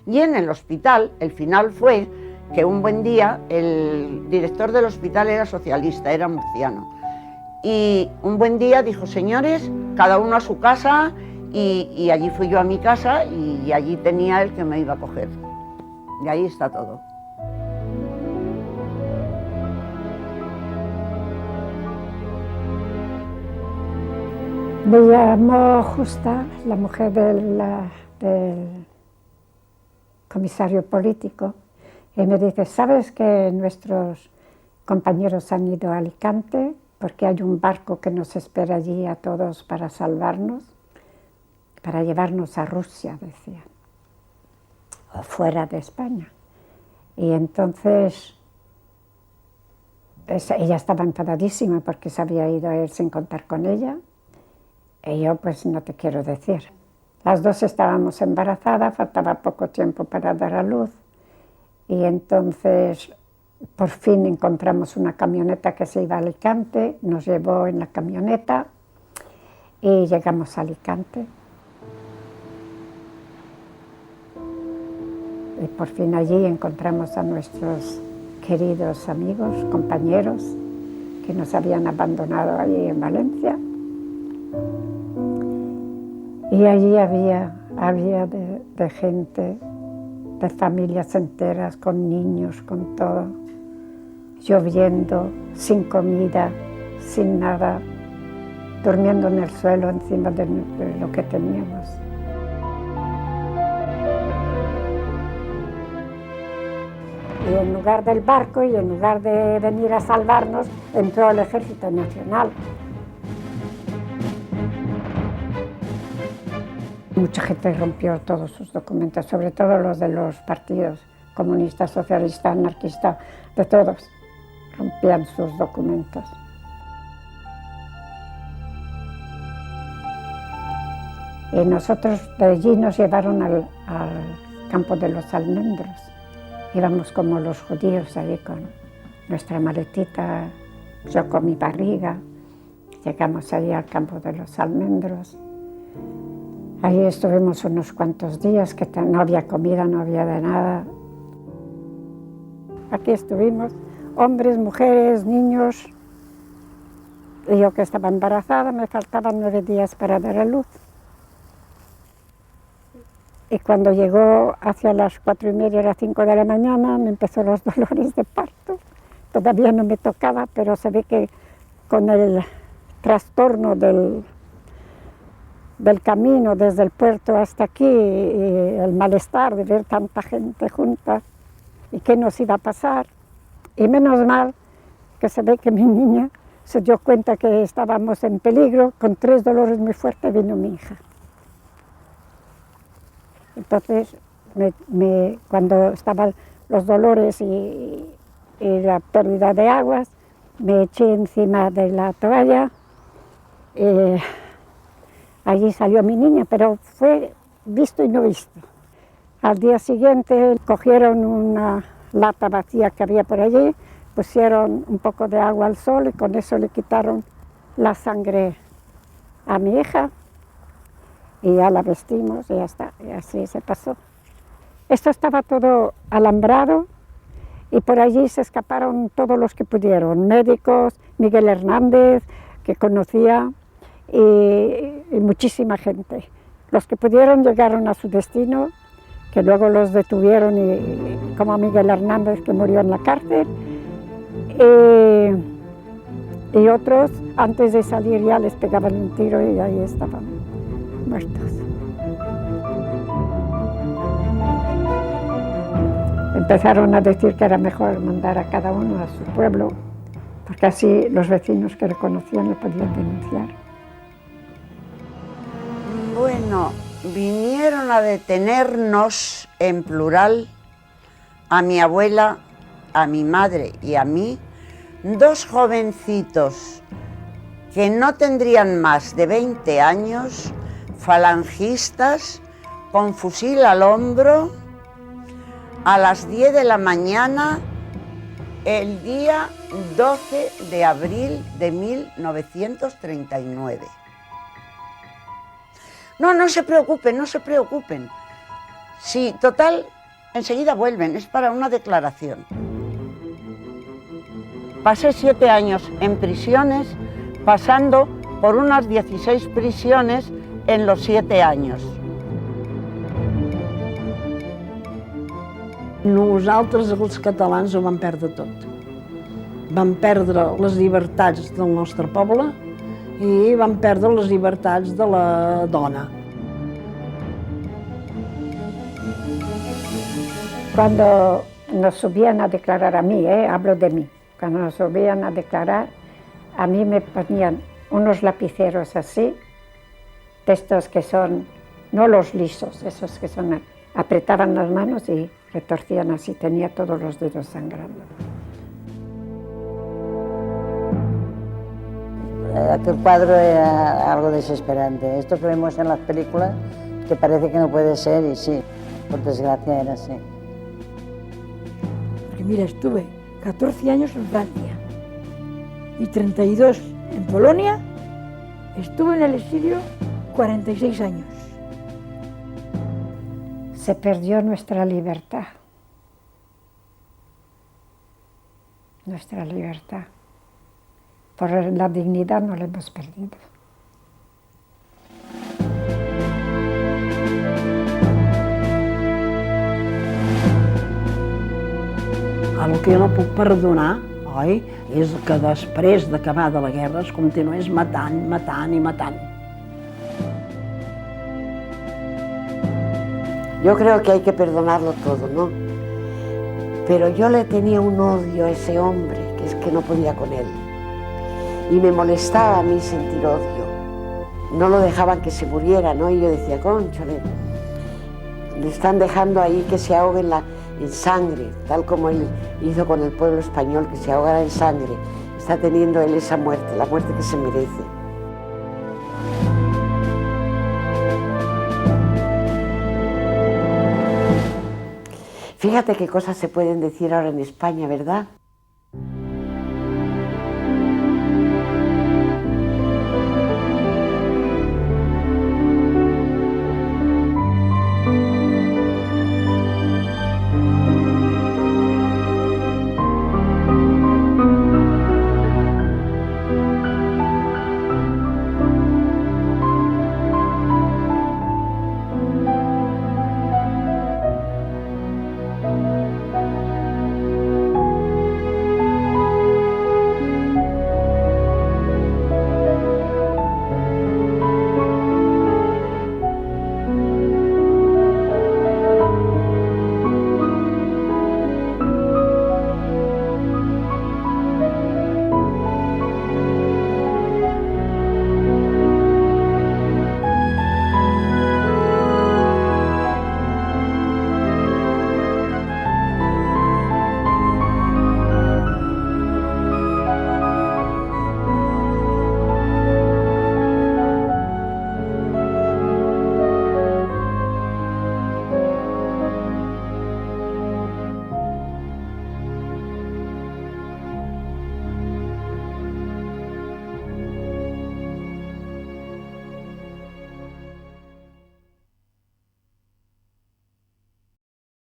Y en el hospital, el final fue que un buen día el director del hospital era socialista, era murciano. Y un buen día dijo, señores, cada uno a su casa, y allí fui yo a mi casa y allí tenía el que me iba a coger. Y ahí está todo. Me llamó Justa, la mujer del comisario político, y me dice, ¿sabes que nuestros compañeros han ido a Alicante porque hay un barco que nos espera allí a todos para salvarnos, para llevarnos a Rusia, decían, o fuera de España? Y entonces ella estaba enfadadísima porque se había ido a él sin contar con ella, y yo pues no te quiero decir. Las dos estábamos embarazadas, faltaba poco tiempo para dar a luz, y entonces por fin encontramos una camioneta que se iba a Alicante, nos llevó en la camioneta y llegamos a Alicante. Y por fin allí encontramos a nuestros queridos amigos, compañeros, que nos habían abandonado allí en Valencia. Y allí había de gente, de familias enteras, con niños, con todo, lloviendo, sin comida, sin nada, durmiendo en el suelo encima de lo que teníamos. Y en lugar del barco y en lugar de venir a salvarnos, entró el Ejército Nacional. Mucha gente rompió todos sus documentos, sobre todo los de los partidos comunistas, socialistas, anarquistas, de todos, rompían sus documentos. Y nosotros de allí nos llevaron al campo de los almendros. Íbamos como los judíos ahí con nuestra maletita, yo con mi barriga. Llegamos allí al campo de los almendros. Allí estuvimos unos cuantos días, que no había comida, no había de nada. Aquí estuvimos, hombres, mujeres, niños. Y yo que estaba embarazada, me faltaban 9 días para dar a luz. Y cuando llegó hacia las 4:30, las 5 de la mañana, me empezó los dolores de parto. Todavía no me tocaba, pero se ve que con el trastorno del camino desde el puerto hasta aquí, y el malestar de ver tanta gente junta y qué nos iba a pasar. Y menos mal que se ve que mi niña se dio cuenta que estábamos en peligro, con 3 dolores muy fuertes vino mi hija. Entonces, cuando estaban los dolores y la pérdida de aguas, me eché encima de la toalla. Allí salió mi niña, pero fue visto y no visto. Al día siguiente cogieron una lata vacía que había por allí, pusieron un poco de agua al sol y con eso le quitaron la sangre a mi hija y ya la vestimos y ya está, y así se pasó. Esto estaba todo alambrado y por allí se escaparon todos los que pudieron, médicos, Miguel Hernández, que conocía, y muchísima gente. Los que pudieron llegaron a su destino, que luego los detuvieron, y como a Miguel Hernández, que murió en la cárcel, y otros antes de salir ya les pegaban un tiro y ahí estaban muertos. Empezaron a decir que era mejor mandar a cada uno a su pueblo, porque así los vecinos que le conocían le podían denunciar. Bueno, vinieron a detenernos, en plural, a mi abuela, a mi madre y a mí, 2 jovencitos que no tendrían más de 20 años, falangistas, con fusil al hombro, a las 10 de la mañana, el día 12 de abril de 1939. No se preocupen, no se preocupen. Sí, total, enseguida vuelven, es para una declaración. Pasé 7 años en prisiones, pasando por unas 16 prisiones en los 7 años. Nosaltres, els catalans, ho vam perdre tot. Vam perdre les llibertats del nostre poble i vam perdre les llibertats de la dona. Cuando nos subían a declarar a mí, hablo de mí, cuando nos subían a declarar, a mí me ponían unos lapiceros así, de estos que son, no los lisos, esos que son, apretaban las manos y retorcían así, tenía todos los dedos sangrando. Aquel cuadro era algo desesperante. Esto que vemos en las películas, que parece que no puede ser, y sí, por desgracia era así. Porque mira, estuve 14 años en Francia y 32 en Polonia, estuve en el exilio 46 años. Se perdió nuestra libertad. Nuestra libertad. Por la dignidad no la hemos perdido. El que jo no puc perdonar, oi, és que després d'acabada la guerra es continués matant, matant i matant. Yo creo que hay que perdonarlo todo, ¿no? Pero yo le tenía un odio a ese hombre, que es que no podía con él. Y me molestaba a mí sentir odio. No lo dejaban que se muriera, ¿no? Y yo decía, cónchale, le están dejando ahí que se ahogue en sangre, tal como él hizo con el pueblo español, que se ahogara en sangre. Está teniendo él esa muerte, la muerte que se merece. Fíjate qué cosas se pueden decir ahora en España, ¿verdad?